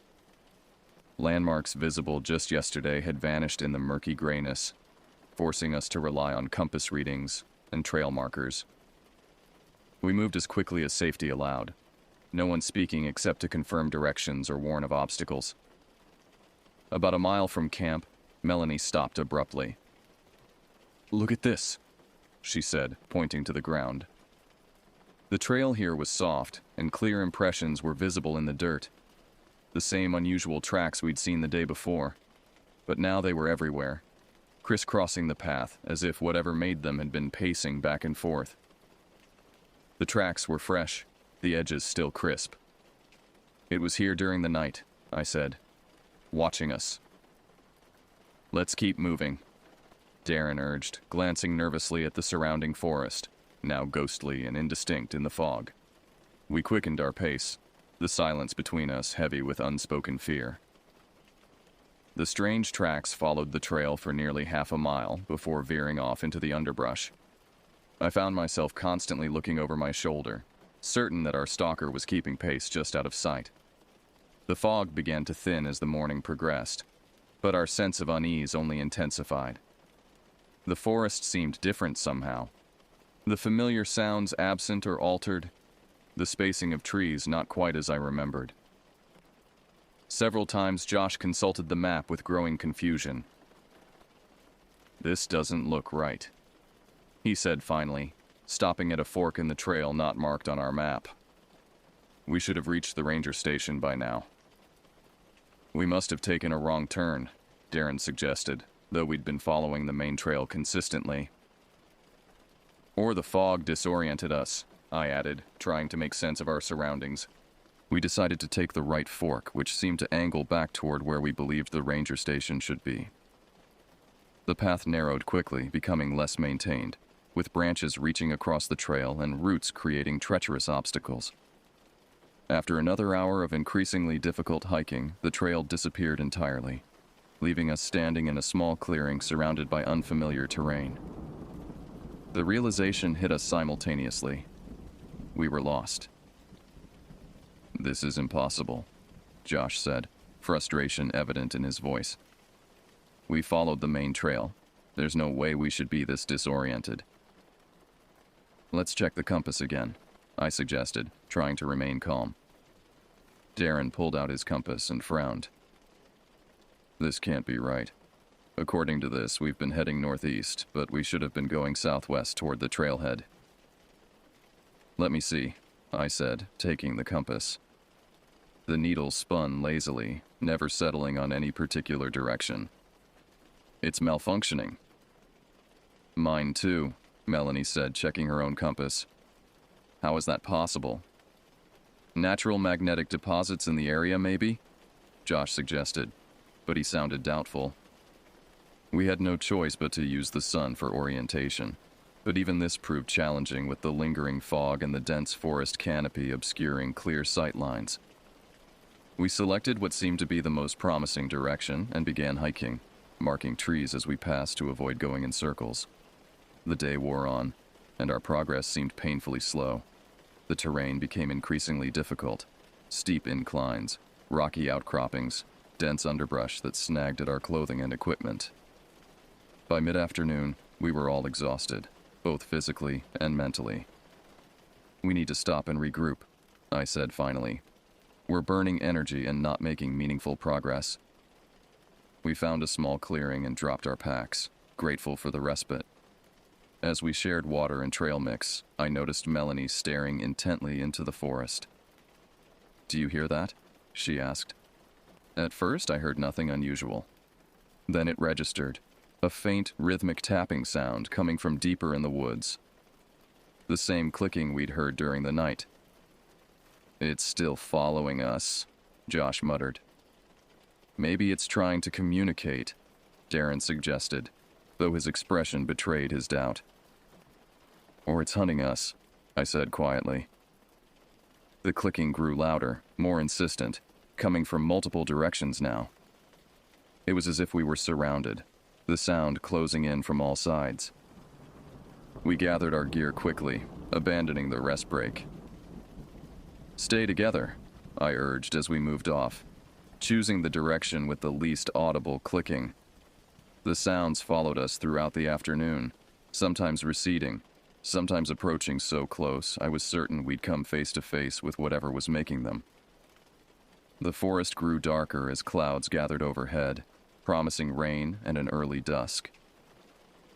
Landmarks visible just yesterday had vanished in the murky grayness, forcing us to rely on compass readings and trail markers. We moved as quickly as safety allowed, no one speaking except to confirm directions or warn of obstacles. About a mile from camp, Melanie stopped abruptly. "Look at this," she said, pointing to the ground. The trail here was soft, and clear impressions were visible in the dirt. The same unusual tracks we'd seen the day before, but now they were everywhere, crisscrossing the path as if whatever made them had been pacing back and forth. The tracks were fresh, the edges still crisp. "It was here during the night," I said, "watching us." "Let's keep moving," Darren urged, glancing nervously at the surrounding forest, now ghostly and indistinct in the fog. We quickened our pace, the silence between us heavy with unspoken fear. The strange tracks followed the trail for nearly half a mile before veering off into the underbrush. I found myself constantly looking over my shoulder, certain that our stalker was keeping pace just out of sight. The fog began to thin as the morning progressed, but our sense of unease only intensified. The forest seemed different somehow. The familiar sounds absent or altered, the spacing of trees not quite as I remembered. Several times Josh consulted the map with growing confusion. "This doesn't look right," he said finally, stopping at a fork in the trail not marked on our map. "We should have reached the ranger station by now." "We must have taken a wrong turn," Darren suggested, though we'd been following the main trail consistently. "Or the fog disoriented us," I added, trying to make sense of our surroundings. We decided to take the right fork, which seemed to angle back toward where we believed the ranger station should be. The path narrowed quickly, becoming less maintained, with branches reaching across the trail and roots creating treacherous obstacles. After another hour of increasingly difficult hiking, the trail disappeared entirely, leaving us standing in a small clearing surrounded by unfamiliar terrain. The realization hit us simultaneously. We were lost. "This is impossible," Josh said, frustration evident in his voice. "We followed the main trail. There's no way we should be this disoriented." "Let's check the compass again," I suggested, trying to remain calm. Darren pulled out his compass and frowned. "This can't be right. According to this, we've been heading northeast, but we should have been going southwest toward the trailhead." "Let me see," I said, taking the compass. The needle spun lazily, never settling on any particular direction. "It's malfunctioning." "Mine too," Melanie said, checking her own compass. "How is that possible? Natural magnetic deposits in the area, maybe?" Josh suggested, but he sounded doubtful. We had no choice but to use the sun for orientation, but even this proved challenging with the lingering fog and the dense forest canopy obscuring clear sight lines. We selected what seemed to be the most promising direction and began hiking, marking trees as we passed to avoid going in circles. The day wore on, and our progress seemed painfully slow. The terrain became increasingly difficult. Steep inclines, rocky outcroppings, dense underbrush that snagged at our clothing and equipment. By mid-afternoon, we were all exhausted, both physically and mentally. "We need to stop and regroup," I said finally. "We're burning energy and not making meaningful progress." We found a small clearing and dropped our packs, grateful for the respite. As we shared water and trail mix, I noticed Melanie staring intently into the forest. "Do you hear that?" she asked. At first, I heard nothing unusual. Then it registered, a faint, rhythmic tapping sound coming from deeper in the woods. The same clicking we'd heard during the night. "It's still following us," Josh muttered. "Maybe it's trying to communicate," Darren suggested, though his expression betrayed his doubt. "Or it's hunting us," I said quietly. The clicking grew louder, more insistent, coming from multiple directions now. It was as if we were surrounded, the sound closing in from all sides. We gathered our gear quickly, abandoning the rest break. "Stay together," I urged as we moved off, choosing the direction with the least audible clicking. The sounds followed us throughout the afternoon, sometimes receding, sometimes approaching so close I was certain we'd come face to face with whatever was making them. The forest grew darker as clouds gathered overhead, promising rain and an early dusk.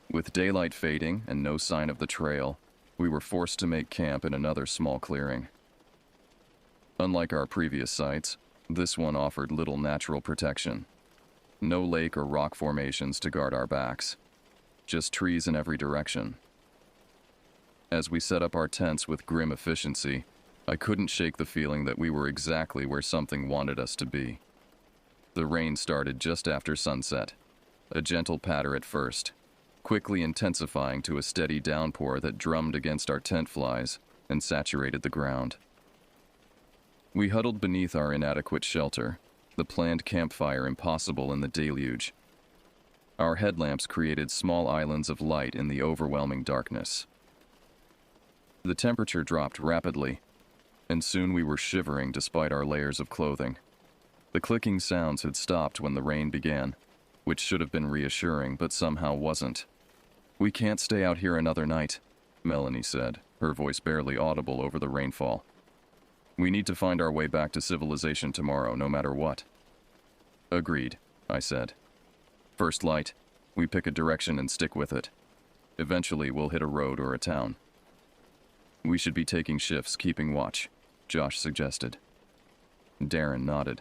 With daylight fading and no sign of the trail, we were forced to make camp in another small clearing. Unlike our previous sites, this one offered little natural protection. No lake or rock formations to guard our backs, just trees in every direction. As we set up our tents with grim efficiency, I couldn't shake the feeling that we were exactly where something wanted us to be. The rain started just after sunset, a gentle patter at first, quickly intensifying to a steady downpour that drummed against our tent flies and saturated the ground. We huddled beneath our inadequate shelter, the planned campfire impossible in the deluge. Our headlamps created small islands of light in the overwhelming darkness. The temperature dropped rapidly, and soon we were shivering despite our layers of clothing. The clicking sounds had stopped when the rain began, which should have been reassuring, but somehow wasn't. "We can't stay out here another night," Melanie said, her voice barely audible over the rainfall. "We need to find our way back to civilization tomorrow, no matter what." "Agreed," I said. "First light, we pick a direction and stick with it. Eventually, we'll hit a road or a town." "We should be taking shifts, keeping watch," Josh suggested. Darren nodded.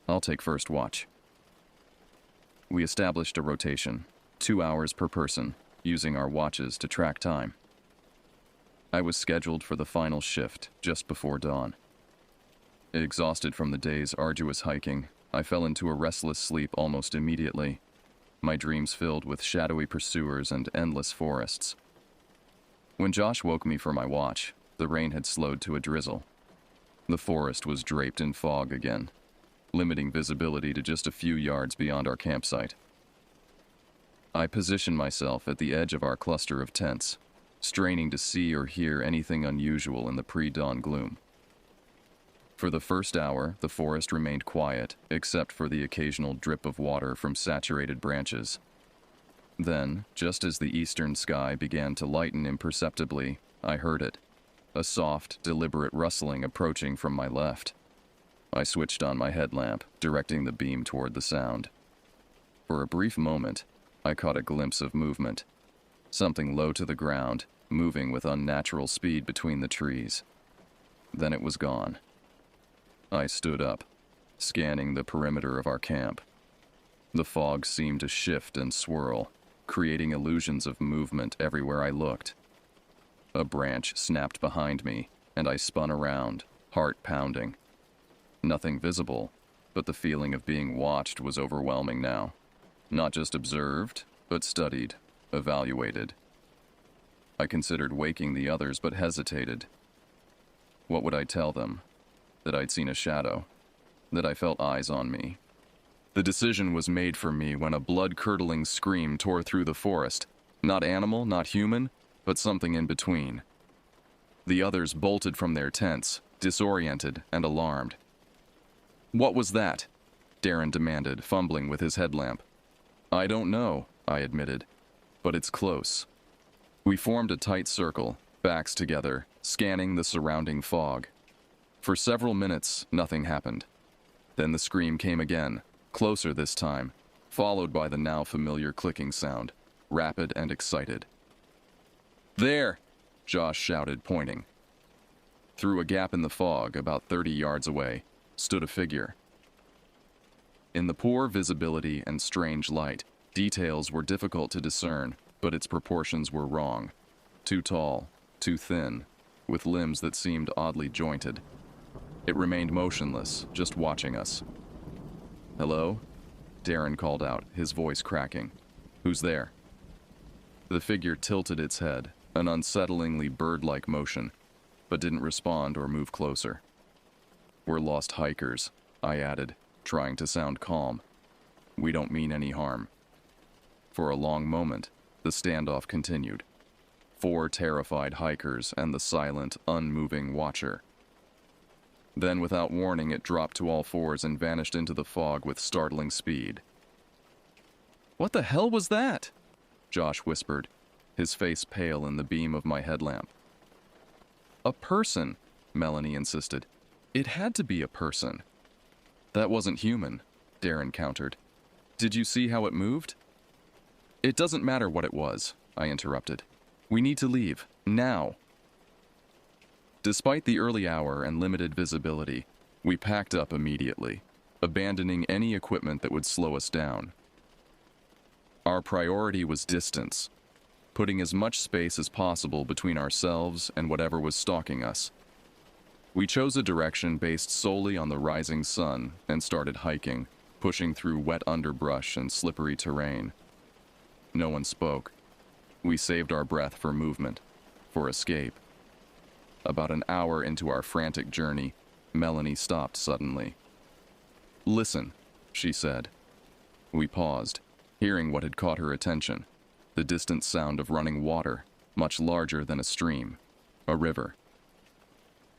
"I'll take first watch." We established a rotation, 2 hours per person, using our watches to track time. I was scheduled for the final shift just before dawn. Exhausted from the day's arduous hiking, I fell into a restless sleep almost immediately, my dreams filled with shadowy pursuers and endless forests. When Josh woke me for my watch, the rain had slowed to a drizzle. The forest was draped in fog again, limiting visibility to just a few yards beyond our campsite. I positioned myself at the edge of our cluster of tents, straining to see or hear anything unusual in the pre-dawn gloom. For the first hour, the forest remained quiet, except for the occasional drip of water from saturated branches. Then, just as the eastern sky began to lighten imperceptibly, I heard it, a soft, deliberate rustling approaching from my left. I switched on my headlamp, directing the beam toward the sound. For a brief moment, I caught a glimpse of movement. Something low to the ground, moving with unnatural speed between the trees. Then it was gone. I stood up, scanning the perimeter of our camp. The fog seemed to shift and swirl, creating illusions of movement everywhere I looked. A branch snapped behind me, and I spun around, heart pounding. Nothing visible, but the feeling of being watched was overwhelming now. Not just observed, but studied, evaluated. I considered waking the others, but hesitated. What would I tell them? That I'd seen a shadow? That I felt eyes on me? The decision was made for me when a blood-curdling scream tore through the forest. Not animal, not human, but something in between. The others bolted from their tents, disoriented and alarmed. "What was that?" Darren demanded, fumbling with his headlamp. "I don't know," I admitted, "but it's close." We formed a tight circle, backs together, scanning the surrounding fog. For several minutes, nothing happened. Then the scream came again, closer this time, followed by the now familiar clicking sound, rapid and excited. "There!" Josh shouted, pointing. Through a gap in the fog, about 30 yards away, stood a figure. In the poor visibility and strange light, details were difficult to discern, but its proportions were wrong. Too tall, too thin, with limbs that seemed oddly jointed. It remained motionless, just watching us. "Hello?" Darren called out, his voice cracking. "Who's there?" The figure tilted its head, an unsettlingly bird-like motion, but didn't respond or move closer. "We're lost hikers," I added, trying to sound calm. "We don't mean any harm." For a long moment, the standoff continued. 4 terrified hikers and the silent, unmoving watcher. Then, without warning, it dropped to all fours and vanished into the fog with startling speed. "What the hell was that?" Josh whispered, his face pale in the beam of my headlamp. "A person," Melanie insisted. "It had to be a person." "That wasn't human," Darren countered. "Did you see how it moved?" "It doesn't matter what it was," I interrupted. "We need to leave, now." Despite the early hour and limited visibility, we packed up immediately, abandoning any equipment that would slow us down. Our priority was distance, putting as much space as possible between ourselves and whatever was stalking us. We chose a direction based solely on the rising sun and started hiking, pushing through wet underbrush and slippery terrain. No one spoke. We saved our breath for movement, for escape. About an hour into our frantic journey, Melanie stopped suddenly. "Listen," she said. We paused, hearing what had caught her attention, the distant sound of running water, much larger than a stream, a river.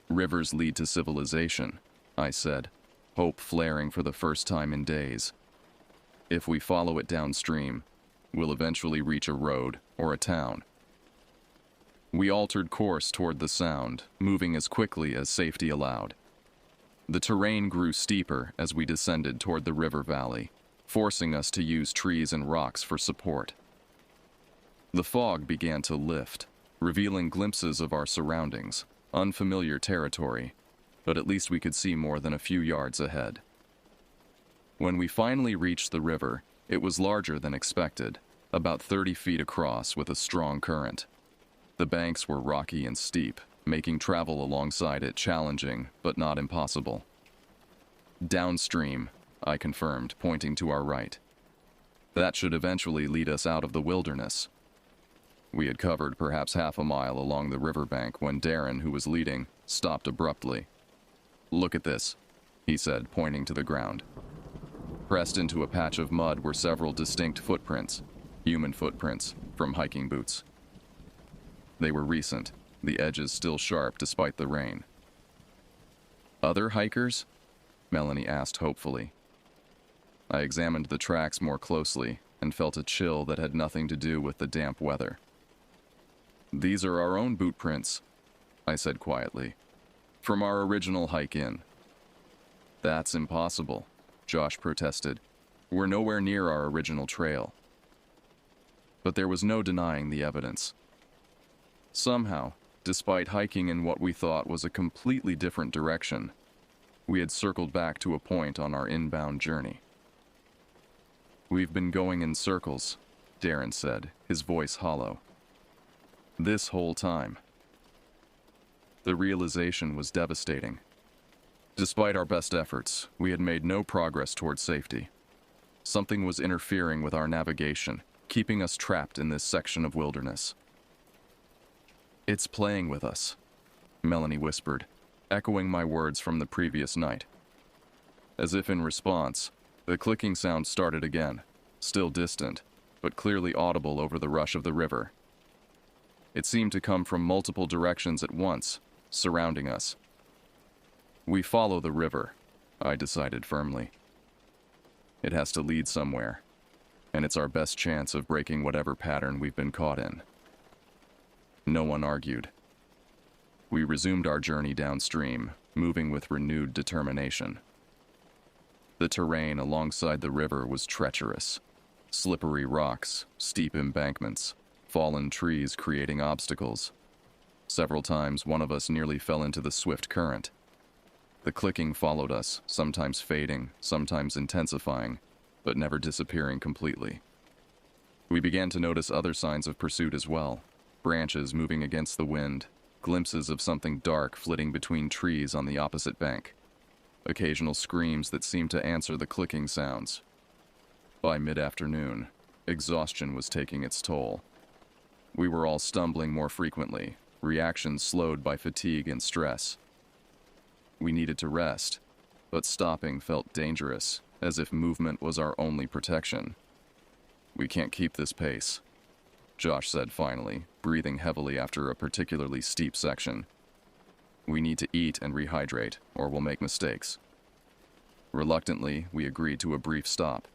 "Rivers lead to civilization," I said, hope flaring for the first time in days. "If we follow it downstream, we'll eventually reach a road or a town." We altered course toward the sound, moving as quickly as safety allowed. The terrain grew steeper as we descended toward the river valley, forcing us to use trees and rocks for support. The fog began to lift, revealing glimpses of our surroundings, unfamiliar territory, but at least we could see more than a few yards ahead. When we finally reached the river, it was larger than expected, about 30 feet across with a strong current. The banks were rocky and steep, making travel alongside it challenging, but not impossible. "Downstream," I confirmed, pointing to our right. "That should eventually lead us out of the wilderness." We had covered perhaps half a mile along the riverbank when Darren, who was leading, stopped abruptly. "Look at this," he said, pointing to the ground. Pressed into a patch of mud were several distinct footprints, human footprints, from hiking boots. They were recent, the edges still sharp despite the rain. "Other hikers?" Melanie asked hopefully. I examined the tracks more closely and felt a chill that had nothing to do with the damp weather. "These are our own boot prints," I said quietly, "from our original hike in." "That's impossible," Josh protested. "We're nowhere near our original trail." But there was no denying the evidence. Somehow, despite hiking in what we thought was a completely different direction, we had circled back to a point on our inbound journey. "We've been going in circles," Darren said, his voice hollow. "This whole time." The realization was devastating. Despite our best efforts, we had made no progress toward safety. Something was interfering with our navigation, keeping us trapped in this section of wilderness. "It's playing with us," Melanie whispered, echoing my words from the previous night. As if in response, the clicking sound started again, still distant, but clearly audible over the rush of the river. It seemed to come from multiple directions at once, surrounding us. "We follow the river," I decided firmly. "It has to lead somewhere, and it's our best chance of breaking whatever pattern we've been caught in." No one argued. We resumed our journey downstream, moving with renewed determination. The terrain alongside the river was treacherous. Slippery rocks, steep embankments, fallen trees creating obstacles. Several times one of us nearly fell into the swift current. The clicking followed us, sometimes fading, sometimes intensifying, but never disappearing completely. We began to notice other signs of pursuit as well. Branches moving against the wind, glimpses of something dark flitting between trees on the opposite bank. Occasional screams that seemed to answer the clicking sounds. By mid-afternoon, exhaustion was taking its toll. We were all stumbling more frequently, reactions slowed by fatigue and stress. We needed to rest, but stopping felt dangerous, as if movement was our only protection. "We can't keep this pace," Josh said finally, breathing heavily after a particularly steep section. "We need to eat and rehydrate, or we'll make mistakes." Reluctantly, we agreed to a brief stop.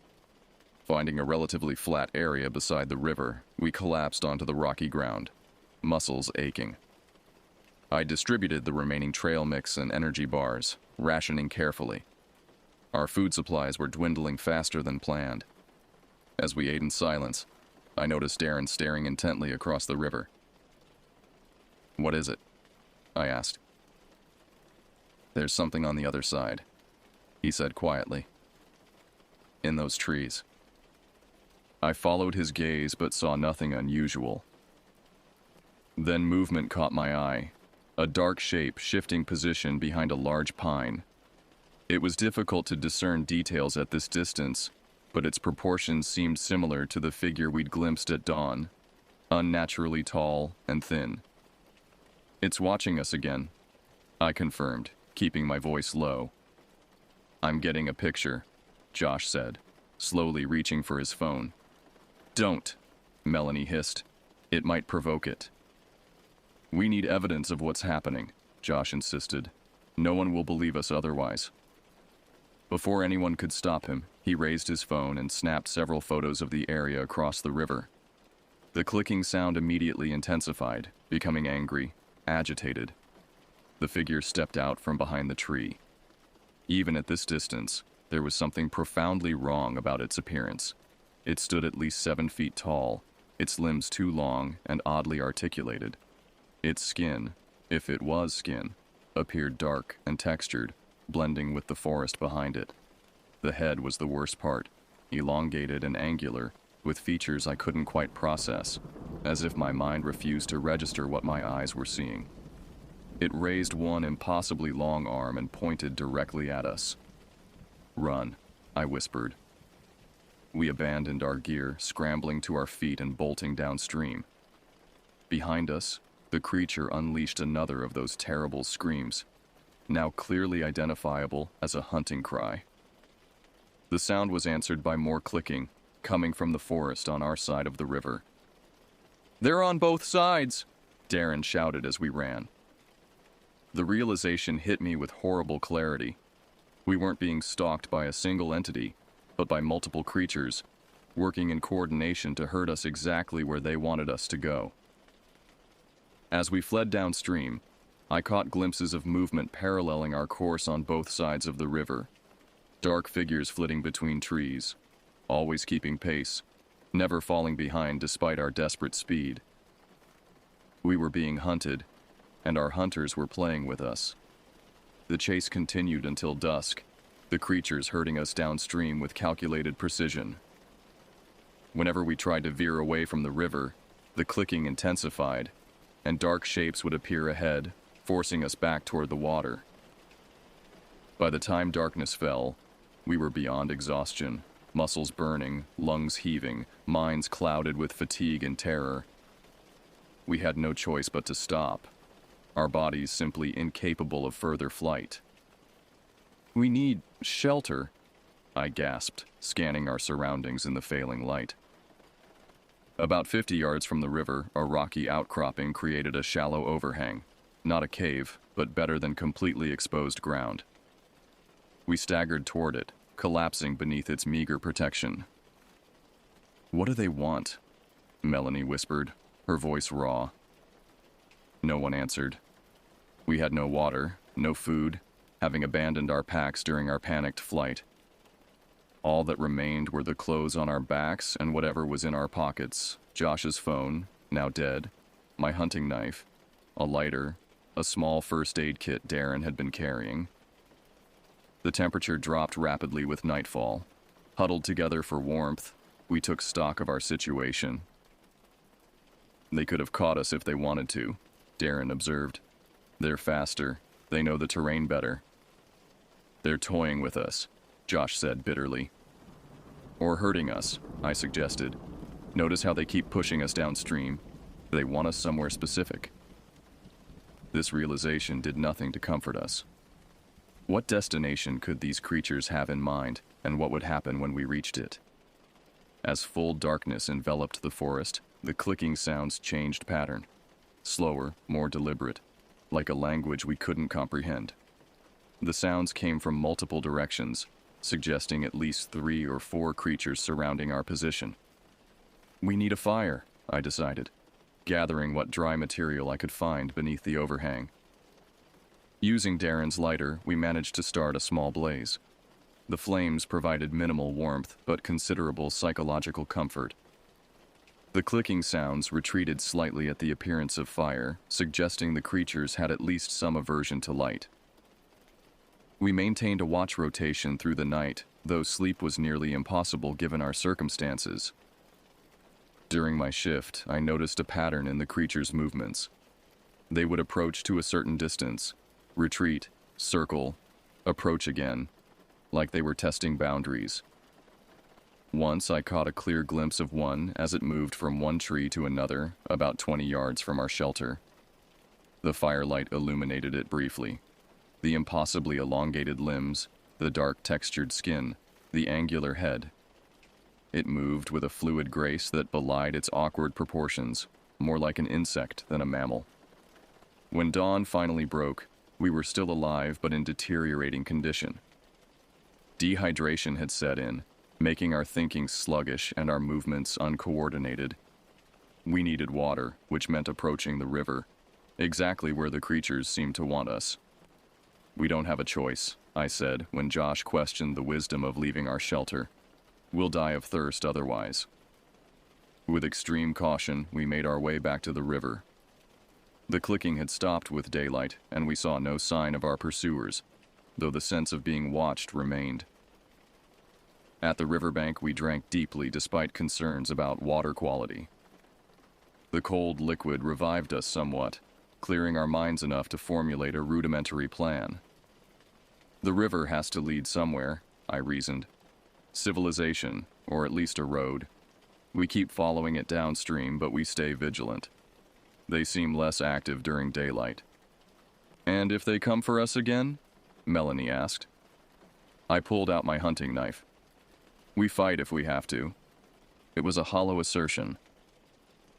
Finding a relatively flat area beside the river, we collapsed onto the rocky ground, muscles aching. I distributed the remaining trail mix and energy bars, rationing carefully. Our food supplies were dwindling faster than planned. As we ate in silence, I noticed Darren staring intently across the river. "What is it?" I asked. "There's something on the other side," he said quietly. "In those trees." I followed his gaze but saw nothing unusual. Then movement caught my eye, a dark shape shifting position behind a large pine. It was difficult to discern details at this distance, but its proportions seemed similar to the figure we'd glimpsed at dawn, unnaturally tall and thin. "It's watching us again," I confirmed, keeping my voice low. "I'm getting a picture," Josh said, slowly reaching for his phone. "Don't," Melanie hissed. "It might provoke it." "We need evidence of what's happening," Josh insisted. "No one will believe us otherwise." Before anyone could stop him, he raised his phone and snapped several photos of the area across the river. The clicking sound immediately intensified, becoming angry, agitated. The figure stepped out from behind the tree. Even at this distance, there was something profoundly wrong about its appearance. It stood at least 7 feet tall, its limbs too long and oddly articulated. Its skin, if it was skin, appeared dark and textured, blending with the forest behind it. The head was the worst part, elongated and angular, with features I couldn't quite process, as if my mind refused to register what my eyes were seeing. It raised one impossibly long arm and pointed directly at us. "Run," I whispered. We abandoned our gear, scrambling to our feet and bolting downstream. Behind us, the creature unleashed another of those terrible screams, now clearly identifiable as a hunting cry. The sound was answered by more clicking, coming from the forest on our side of the river. "They're on both sides!" Darren shouted as we ran. The realization hit me with horrible clarity. We weren't being stalked by a single entity, but by multiple creatures, working in coordination to herd us exactly where they wanted us to go. As we fled downstream, I caught glimpses of movement paralleling our course on both sides of the river. Dark figures flitting between trees, always keeping pace, never falling behind despite our desperate speed. We were being hunted, and our hunters were playing with us. The chase continued until dusk, the creatures herding us downstream with calculated precision. Whenever we tried to veer away from the river, the clicking intensified, and dark shapes would appear ahead, forcing us back toward the water. By the time darkness fell, we were beyond exhaustion, muscles burning, lungs heaving, minds clouded with fatigue and terror. We had no choice but to stop, our bodies simply incapable of further flight. "We need shelter," I gasped, scanning our surroundings in the failing light. About 50 yards from the river, a rocky outcropping created a shallow overhang. Not a cave, but better than completely exposed ground. We staggered toward it, collapsing beneath its meager protection. "What do they want?" Melanie whispered, her voice raw. No one answered. We had no water, no food, having abandoned our packs during our panicked flight. All that remained were the clothes on our backs and whatever was in our pockets: Josh's phone, now dead, my hunting knife, a lighter, a small first aid kit Darren had been carrying. The temperature dropped rapidly with nightfall. Huddled together for warmth, we took stock of our situation. "They could have caught us if they wanted to," Darren observed. "They're faster. They know the terrain better." "They're toying with us," Josh said bitterly. "Or hurting us," I suggested. "Notice how they keep pushing us downstream. They want us somewhere specific." This realization did nothing to comfort us. What destination could these creatures have in mind, and what would happen when we reached it? As full darkness enveloped the forest, the clicking sounds changed pattern. Slower, more deliberate, like a language we couldn't comprehend. The sounds came from multiple directions, suggesting at least 3 or 4 creatures surrounding our position. "We need a fire," I decided, gathering what dry material I could find beneath the overhang. Using Darren's lighter, we managed to start a small blaze. The flames provided minimal warmth, but considerable psychological comfort. The clicking sounds retreated slightly at the appearance of fire, suggesting the creatures had at least some aversion to light. We maintained a watch rotation through the night, though sleep was nearly impossible given our circumstances. During my shift, I noticed a pattern in the creatures' movements. They would approach to a certain distance, retreat, circle, approach again, like they were testing boundaries. Once I caught a clear glimpse of one as it moved from one tree to another, about 20 yards from our shelter. The firelight illuminated it briefly. The impossibly elongated limbs, the dark textured skin, the angular head. It moved with a fluid grace that belied its awkward proportions, more like an insect than a mammal. When dawn finally broke, we were still alive but in deteriorating condition. Dehydration had set in, making our thinking sluggish and our movements uncoordinated. We needed water, which meant approaching the river, exactly where the creatures seemed to want us. "We don't have a choice," I said when Josh questioned the wisdom of leaving our shelter. "We'll die of thirst otherwise." With extreme caution, we made our way back to the river. The clicking had stopped with daylight, and we saw no sign of our pursuers, though the sense of being watched remained. At the riverbank, we drank deeply despite concerns about water quality. The cold liquid revived us somewhat, clearing our minds enough to formulate a rudimentary plan. The river has to lead somewhere, I reasoned. Civilization, or at least a road. We keep following it downstream, but we stay vigilant. They seem less active during daylight. "And if they come for us again?" Melanie asked. I pulled out my hunting knife. "We fight if we have to." It was a hollow assertion.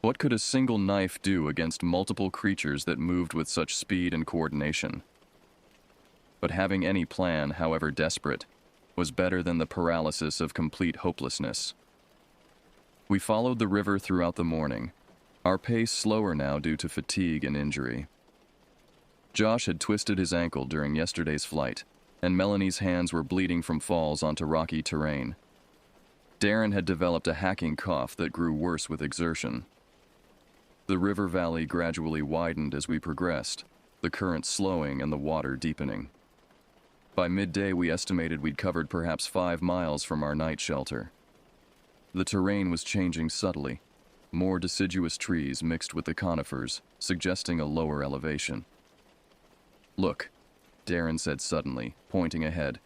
What could a single knife do against multiple creatures that moved with such speed and coordination? But having any plan, however desperate, was better than the paralysis of complete hopelessness. We followed the river throughout the morning, our pace slower now due to fatigue and injury. Josh had twisted his ankle during yesterday's flight, and Melanie's hands were bleeding from falls onto rocky terrain. Darren had developed a hacking cough that grew worse with exertion. The river valley gradually widened as we progressed, the current slowing and the water deepening. By midday, we estimated we'd covered perhaps 5 miles from our night shelter. The terrain was changing subtly, more deciduous trees mixed with the conifers, suggesting a lower elevation. "Look," Darren said suddenly, pointing ahead.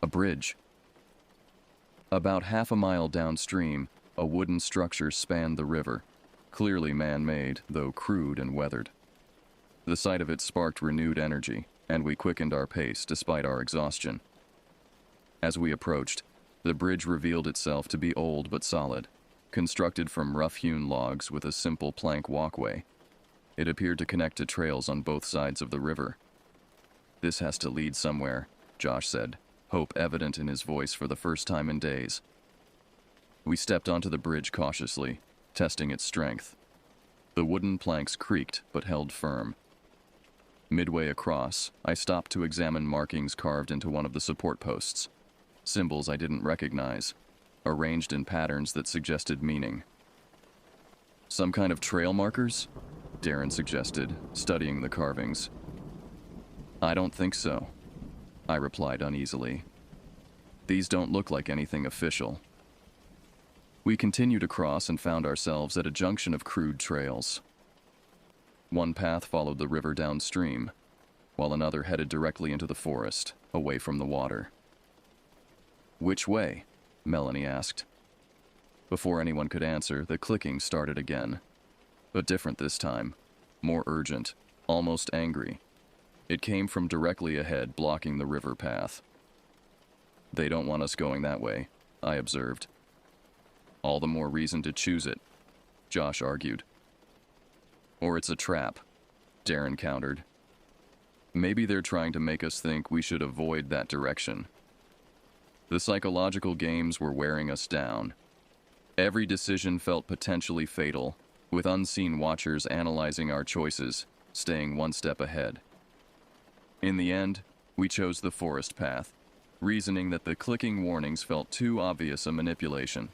A bridge. About half a mile downstream, a wooden structure spanned the river, clearly man-made, though crude and weathered. The sight of it sparked renewed energy, and we quickened our pace despite our exhaustion. As we approached, the bridge revealed itself to be old but solid, constructed from rough-hewn logs with a simple plank walkway. It appeared to connect to trails on both sides of the river. "This has to lead somewhere," Josh said, hope evident in his voice for the first time in days. We stepped onto the bridge cautiously, testing its strength. The wooden planks creaked but held firm. Midway across, I stopped to examine markings carved into one of the support posts. Symbols I didn't recognize, arranged in patterns that suggested meaning. "Some kind of trail markers?" Darren suggested, studying the carvings. "I don't think so," I replied uneasily. "These don't look like anything official." We continued across and found ourselves at a junction of crude trails. One path followed the river downstream, while another headed directly into the forest, away from the water. "Which way?" Melanie asked. Before anyone could answer, the clicking started again. But different this time, more urgent, almost angry. It came from directly ahead, blocking the river path. "They don't want us going that way," I observed. "All the more reason to choose it," Josh argued. "Or it's a trap," Darren countered. "Maybe they're trying to make us think we should avoid that direction." The psychological games were wearing us down. Every decision felt potentially fatal, with unseen watchers analyzing our choices, staying one step ahead. In the end, we chose the forest path, reasoning that the clicking warnings felt too obvious a manipulation.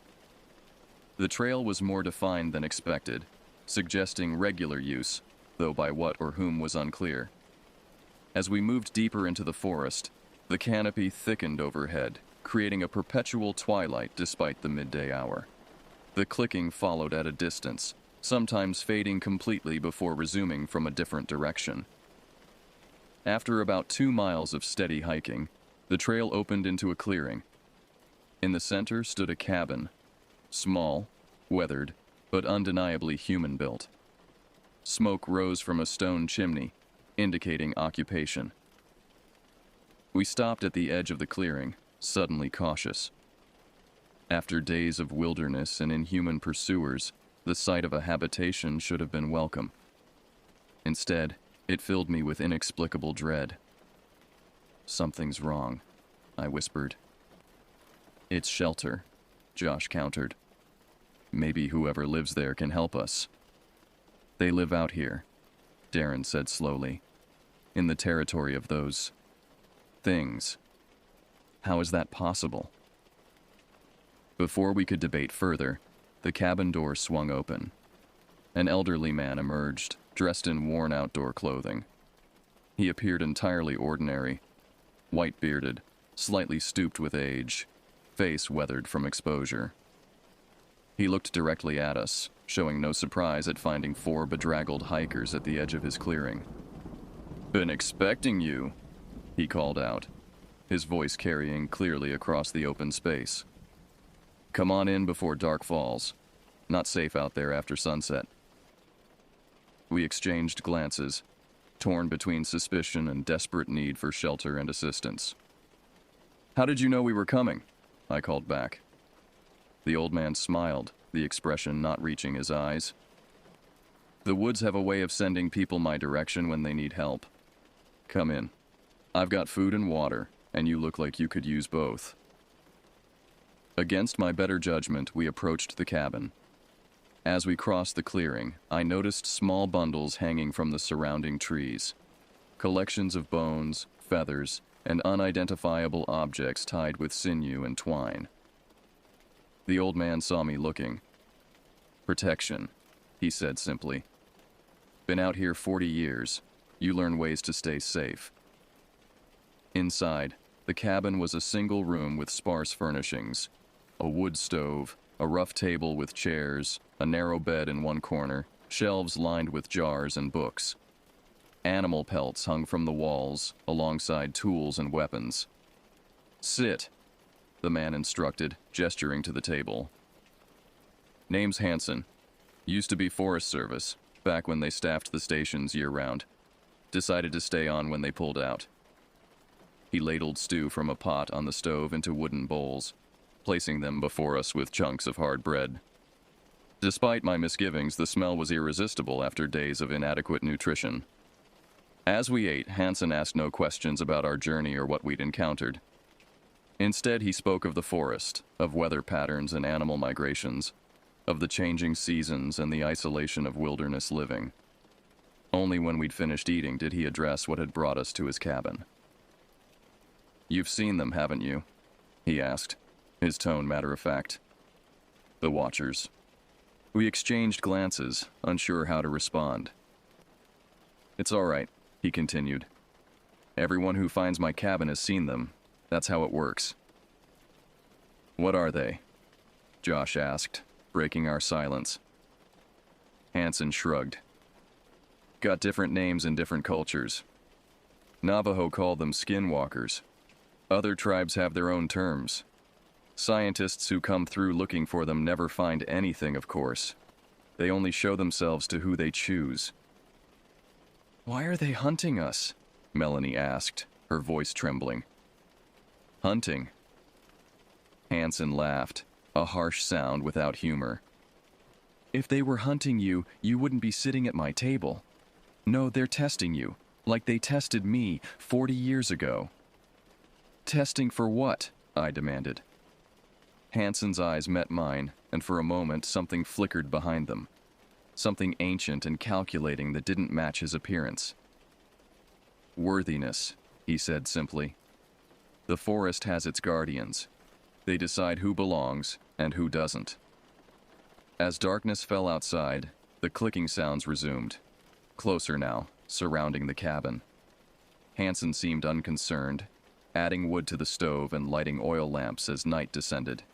The trail was more defined than expected, suggesting regular use, though by what or whom was unclear. As we moved deeper into the forest, the canopy thickened overhead, creating a perpetual twilight despite the midday hour. The clicking followed at a distance, sometimes fading completely before resuming from a different direction. After about 2 miles of steady hiking, the trail opened into a clearing. In the center stood a cabin, small, weathered, but undeniably human-built. Smoke rose from a stone chimney, indicating occupation. We stopped at the edge of the clearing, suddenly cautious. After days of wilderness and inhuman pursuers, the sight of a habitation should have been welcome. Instead, it filled me with inexplicable dread. "Something's wrong," I whispered. "It's shelter," Josh countered. "Maybe whoever lives there can help us." "They live out here," Darren said slowly, "in the territory of those things. How is that possible?" Before we could debate further, the cabin door swung open. An elderly man emerged, dressed in worn outdoor clothing. He appeared entirely ordinary, white-bearded, slightly stooped with age, face weathered from exposure. He looked directly at us, showing no surprise at finding 4 bedraggled hikers at the edge of his clearing. "Been expecting you," he called out, his voice carrying clearly across the open space. "Come on in before dark falls. Not safe out there after sunset." We exchanged glances, torn between suspicion and desperate need for shelter and assistance. "How did you know we were coming?" I called back. The old man smiled, the expression not reaching his eyes. "The woods have a way of sending people my direction when they need help. Come in. I've got food and water, and you look like you could use both." Against my better judgment, we approached the cabin. As we crossed the clearing, I noticed small bundles hanging from the surrounding trees. Collections of bones, feathers, and unidentifiable objects tied with sinew and twine. The old man saw me looking. "Protection," he said simply. "Been out here 40 years. You learn ways to stay safe." Inside, the cabin was a single room with sparse furnishings. A wood stove, a rough table with chairs, a narrow bed in one corner, shelves lined with jars and books. Animal pelts hung from the walls, alongside tools and weapons. "Sit," the man instructed, gesturing to the table. "Name's Hansen. Used to be Forest Service, back when they staffed the stations year-round. Decided to stay on when they pulled out." He ladled stew from a pot on the stove into wooden bowls, placing them before us with chunks of hard bread. Despite my misgivings, the smell was irresistible after days of inadequate nutrition. As we ate, Hansen asked no questions about our journey or what we'd encountered. Instead, he spoke of the forest, of weather patterns and animal migrations, of the changing seasons and the isolation of wilderness living. Only when we'd finished eating did he address what had brought us to his cabin. "You've seen them, haven't you?" he asked, his tone matter-of-fact. "The Watchers." We exchanged glances, unsure how to respond. "It's all right," he continued. "Everyone who finds my cabin has seen them. That's how it works." "What are they?" Josh asked, breaking our silence. Hansen shrugged. "Got different names in different cultures. Navajo call them skinwalkers. Other tribes have their own terms. Scientists who come through looking for them never find anything, of course. They only show themselves to who they choose." "Why are they hunting us?" Melanie asked, her voice trembling. "Hunting?" Hansen laughed, a harsh sound without humor. "If they were hunting you, you wouldn't be sitting at my table. No, they're testing you, like they tested me 40 years ago." "Testing for what?" I demanded. Hansen's eyes met mine, and for a moment something flickered behind them. Something ancient and calculating that didn't match his appearance. "Worthiness," he said simply. "The forest has its guardians. They decide who belongs and who doesn't." As darkness fell outside, the clicking sounds resumed. Closer now, surrounding the cabin. Hansen seemed unconcerned, adding wood to the stove and lighting oil lamps as night descended.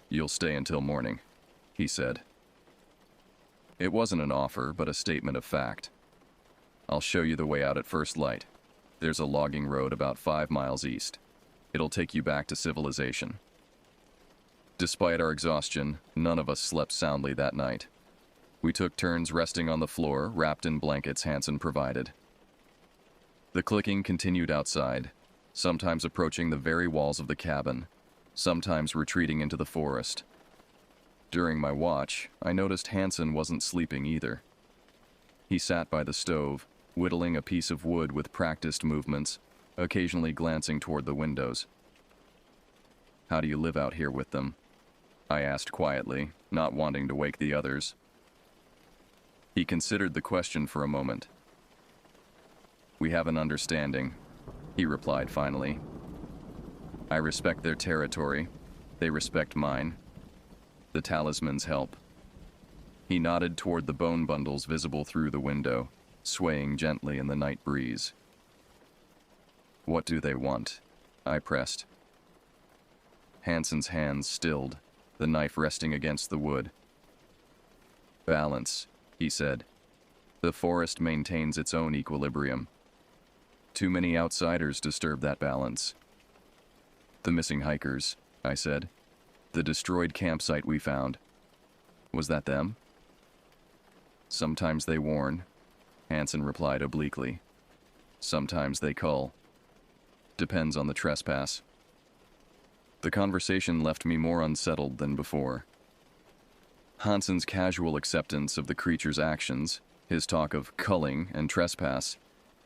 "You'll stay until morning," he said. It wasn't an offer, but a statement of fact. "I'll show you the way out at first light. There's a logging road about 5 miles east. It'll take you back to civilization." Despite our exhaustion, none of us slept soundly that night. We took turns resting on the floor, wrapped in blankets Hansen provided. The clicking continued outside, sometimes approaching the very walls of the cabin, sometimes retreating into the forest. During my watch, I noticed Hansen wasn't sleeping either. He sat by the stove, whittling a piece of wood with practiced movements, occasionally glancing toward the windows. "How do you live out here with them?" I asked quietly, not wanting to wake the others. He considered the question for a moment. "We have an understanding," he replied finally. "I respect their territory. They respect mine. The talismans help." He nodded toward the bone bundles visible through the window, swaying gently in the night breeze. "What do they want?" I pressed. Hansen's hands stilled, the knife resting against the wood. "Balance," he said. "The forest maintains its own equilibrium. Too many outsiders disturb that balance." "The missing hikers," I said. "The destroyed campsite we found. Was that them?" "Sometimes they warn," Hansen replied obliquely. "Sometimes they cull. Depends on the trespass." The conversation left me more unsettled than before. Hansen's casual acceptance of the creature's actions, his talk of culling and trespass,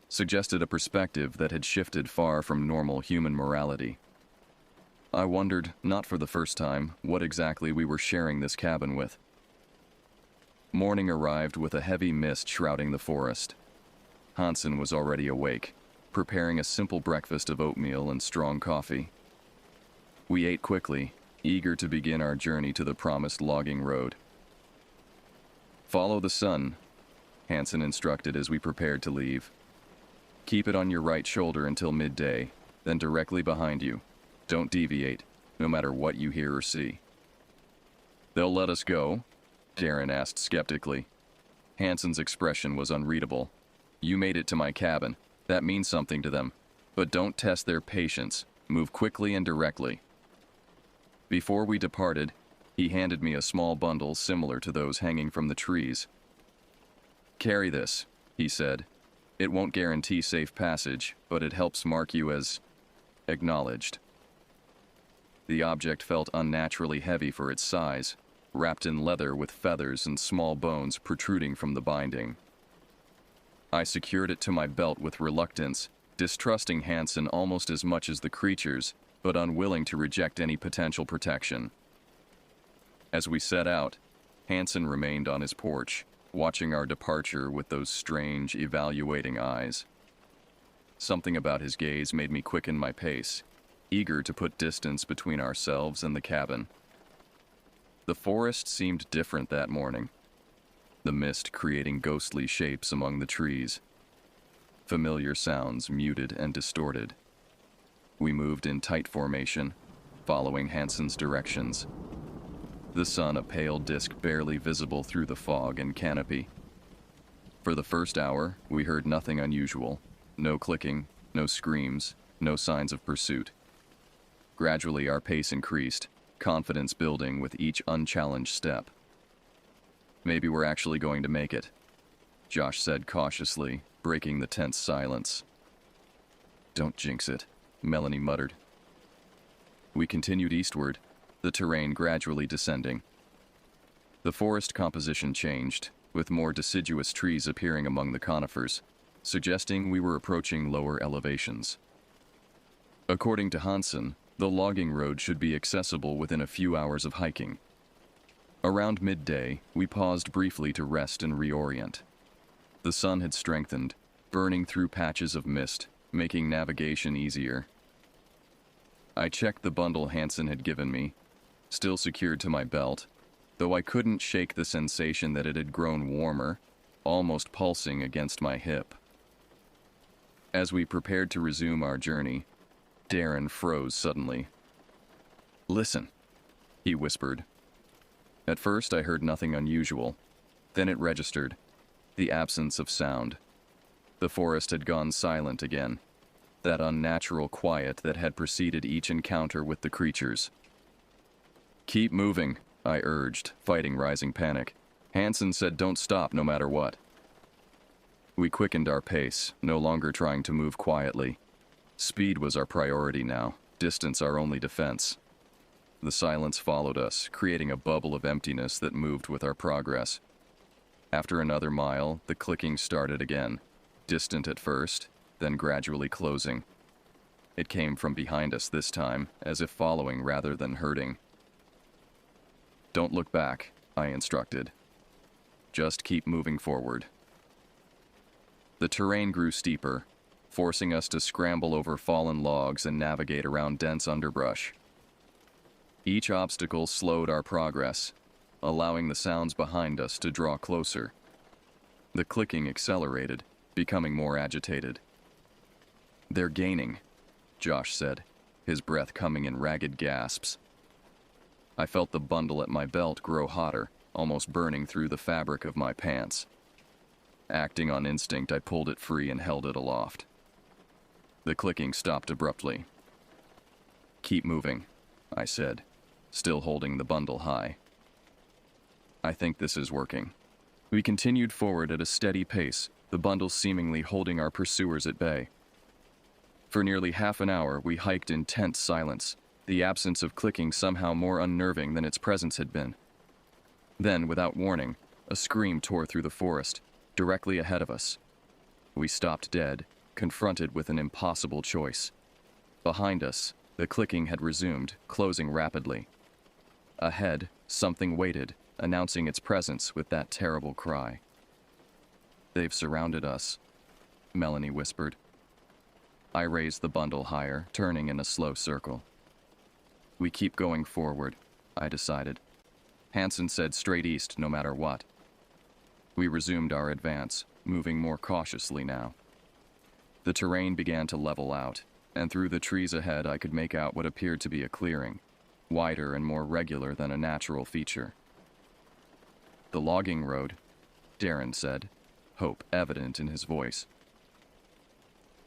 suggested a perspective that had shifted far from normal human morality. I wondered, not for the first time, what exactly we were sharing this cabin with. Morning arrived with a heavy mist shrouding the forest. Hansen was already awake, preparing a simple breakfast of oatmeal and strong coffee. We ate quickly, eager to begin our journey to the promised logging road. "Follow the sun," Hansen instructed as we prepared to leave. "Keep it on your right shoulder until midday, then directly behind you. Don't deviate, no matter what you hear or see." "They'll let us go?" Darren asked skeptically. Hansen's expression was unreadable. You made it to my cabin. That means something to them. But don't test their patience. Move quickly and directly. Before we departed, he handed me a small bundle similar to those hanging from the trees. Carry this, he said. It won't guarantee safe passage, but it helps mark you as acknowledged. The object felt unnaturally heavy for its size, wrapped in leather with feathers and small bones protruding from the binding. I secured it to my belt with reluctance, distrusting Hansen almost as much as the creatures, but unwilling to reject any potential protection. As we set out, Hansen remained on his porch, watching our departure with those strange, evaluating eyes. Something about his gaze made me quicken my pace, eager to put distance between ourselves and the cabin. The forest seemed different that morning, the mist creating ghostly shapes among the trees. Familiar sounds muted and distorted. We moved in tight formation, following Hansen's directions. The sun a pale disk barely visible through the fog and canopy. For the first hour, we heard nothing unusual. No clicking, no screams, no signs of pursuit. Gradually, our pace increased, confidence building with each unchallenged step. Maybe we're actually going to make it, Josh said cautiously, breaking the tense silence. Don't jinx it, Melanie muttered. We continued eastward, the terrain gradually descending. The forest composition changed, with more deciduous trees appearing among the conifers, suggesting we were approaching lower elevations. According to Hansen, the logging road should be accessible within a few hours of hiking. Around midday, we paused briefly to rest and reorient. The sun had strengthened, burning through patches of mist, making navigation easier. I checked the bundle Hansen had given me, still secured to my belt, though I couldn't shake the sensation that it had grown warmer, almost pulsing against my hip. As we prepared to resume our journey, Darren froze suddenly. Listen, he whispered. At first I heard nothing unusual. Then it registered, the absence of sound. The forest had gone silent again, that unnatural quiet that had preceded each encounter with the creatures. Keep moving, I urged, fighting rising panic. Hansen said don't stop no matter what. We quickened our pace, no longer trying to move quietly. Speed was our priority now, distance our only defense. The silence followed us, creating a bubble of emptiness that moved with our progress. After another mile, the clicking started again, distant at first, then gradually closing. It came from behind us this time, as if following rather than hurting. Don't look back, I instructed. Just keep moving forward. The terrain grew steeper, forcing us to scramble over fallen logs and navigate around dense underbrush. Each obstacle slowed our progress, allowing the sounds behind us to draw closer. The clicking accelerated, becoming more agitated. They're gaining, Josh said, his breath coming in ragged gasps. I felt the bundle at my belt grow hotter, almost burning through the fabric of my pants. Acting on instinct, I pulled it free and held it aloft. The clicking stopped abruptly. Keep moving, I said, still holding the bundle high. I think this is working. We continued forward at a steady pace, the bundle seemingly holding our pursuers at bay. For nearly half an hour, we hiked in tense silence, the absence of clicking somehow more unnerving than its presence had been. Then, without warning, a scream tore through the forest, directly ahead of us. We stopped dead, confronted with an impossible choice. Behind us, the clicking had resumed, closing rapidly. Ahead, something waited, announcing its presence with that terrible cry. They've surrounded us, Melanie whispered. I raised the bundle higher, turning in a slow circle. We keep going forward, I decided. Hansen said straight east no matter what. We resumed our advance, moving more cautiously now. The terrain began to level out, and through the trees ahead I could make out what appeared to be a clearing, wider and more regular than a natural feature. The logging road, Darren said. hope evident in his voice.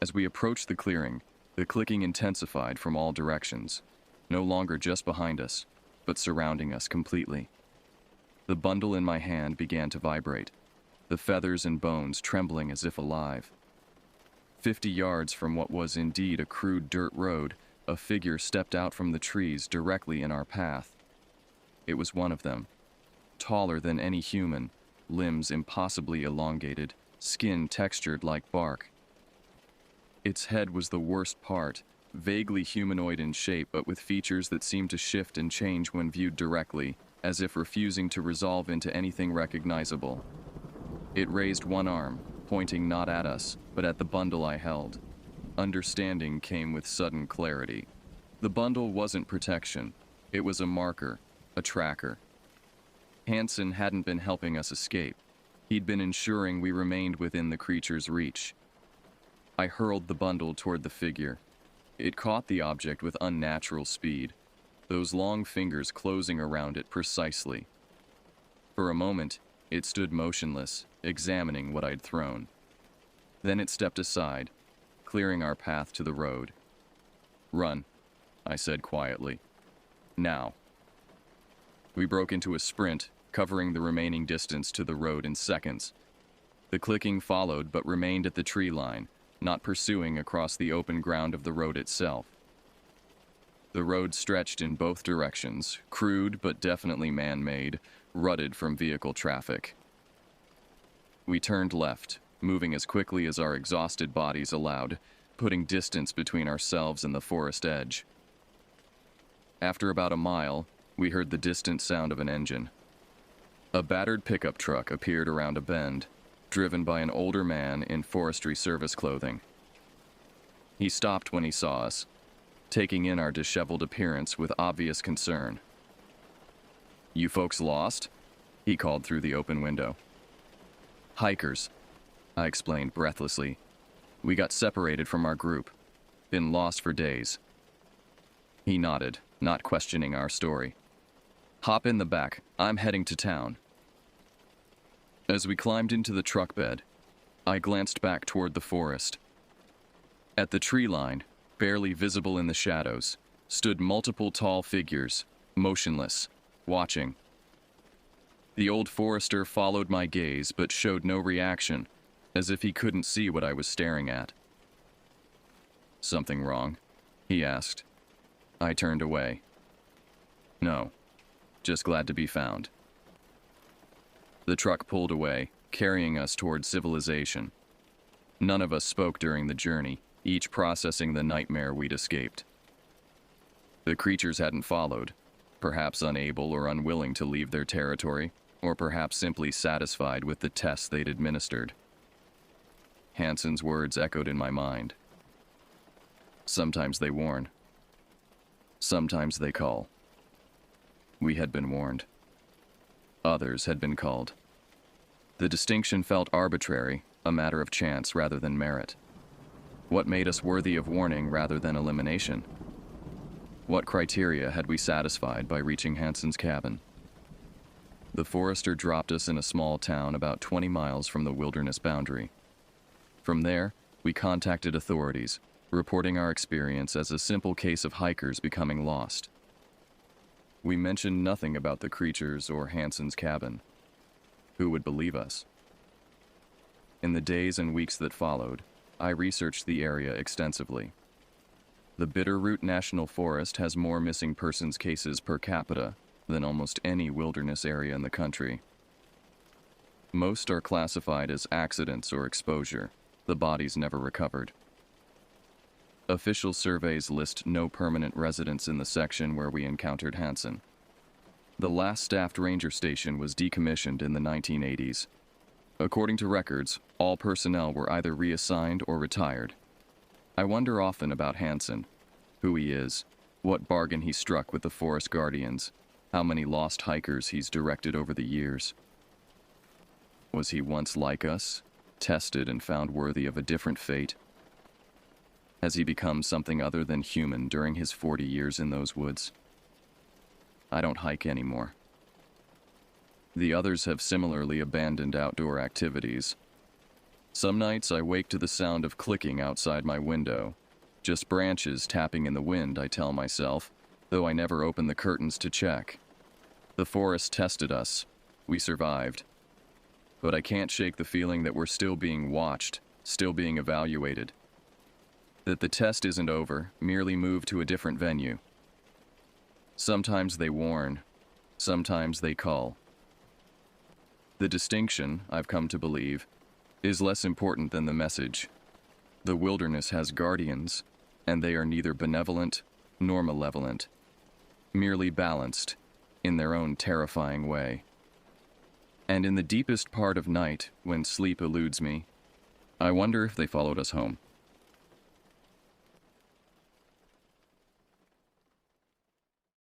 As we approached the clearing, the clicking intensified from all directions, no longer just behind us, but surrounding us completely. The bundle in my hand began to vibrate, the feathers and bones trembling as if alive. 50 yards from what was indeed a crude dirt road, a figure stepped out from the trees directly in our path. It was one of them, taller than any human, limbs impossibly elongated, skin textured like bark. Its head was the worst part, vaguely humanoid in shape but with features that seemed to shift and change when viewed directly, as if refusing to resolve into anything recognizable. It raised one arm, pointing not at us, but at the bundle I held. Understanding came with sudden clarity. The bundle wasn't protection. It was a marker, a tracker. Hansen hadn't been helping us escape. He'd been ensuring we remained within the creature's reach. I hurled the bundle toward the figure. It caught the object with unnatural speed, those long fingers closing around it precisely. For a moment, it stood motionless, examining what I'd thrown. Then it stepped aside, clearing our path to the road. "Run," I said quietly. "Now." We broke into a sprint, covering the remaining distance to the road in seconds. The clicking followed but remained at the tree line, not pursuing across the open ground of the road itself. The road stretched in both directions, crude but definitely man-made, rutted from vehicle traffic. We turned left, moving as quickly as our exhausted bodies allowed, putting distance between ourselves and the forest edge. After about a mile, we heard the distant sound of an engine. A battered pickup truck appeared around a bend, driven by an older man in forestry service clothing. He stopped when he saw us, taking in our disheveled appearance with obvious concern. "You folks lost?" he called through the open window. "Hikers," I explained breathlessly. "We got separated from our group. Been lost for days." He nodded, not questioning our story. "Hop in the back. I'm heading to town." As we climbed into the truck bed, I glanced back toward the forest. At the tree line, barely visible in the shadows, stood multiple tall figures, motionless, watching. The old forester followed my gaze but showed no reaction, as if he couldn't see what I was staring at. "Something wrong?" he asked. I turned away. "No, just glad to be found." The truck pulled away, carrying us toward civilization. None of us spoke during the journey, each processing the nightmare we'd escaped. The creatures hadn't followed, perhaps unable or unwilling to leave their territory, or perhaps simply satisfied with the tests they'd administered. Hansen's words echoed in my mind. Sometimes they warn. Sometimes they call. We had been warned. Others had been called. The distinction felt arbitrary, a matter of chance rather than merit. What made us worthy of warning rather than elimination? What criteria had we satisfied by reaching Hansen's cabin? The forester dropped us in a small town about 20 miles from the wilderness boundary. From there, we contacted authorities, reporting our experience as a simple case of hikers becoming lost. We mentioned nothing about the creatures or Hansen's cabin. Who would believe us? In the days and weeks that followed, I researched the area extensively. The Bitterroot National Forest has more missing persons cases per capita than almost any wilderness area in the country. Most are classified as accidents or exposure, the bodies never recovered. Official surveys list no permanent residents in the section where we encountered Hansen. The last staffed ranger station was decommissioned in the 1980s. According to records, all personnel were either reassigned or retired. I wonder often about Hansen, who he is, what bargain he struck with the forest guardians, how many lost hikers he's directed over the years. Was he once like us, tested and found worthy of a different fate? Has he become something other than human during his 40 years in those woods? I don't hike anymore. The others have similarly abandoned outdoor activities, Some nights I wake to the sound of clicking outside my window. Just branches tapping in the wind, I tell myself, though I never open the curtains to check. The forest tested us. We survived. But I can't shake the feeling that we're still being watched, still being evaluated. That the test isn't over, merely moved to a different venue. Sometimes they warn, sometimes they call. The distinction, I've come to believe, is less important than the message. The wilderness has guardians, and they are neither benevolent nor malevolent, merely balanced in their own terrifying way. And in the deepest part of night, when sleep eludes me, I wonder if they followed us home.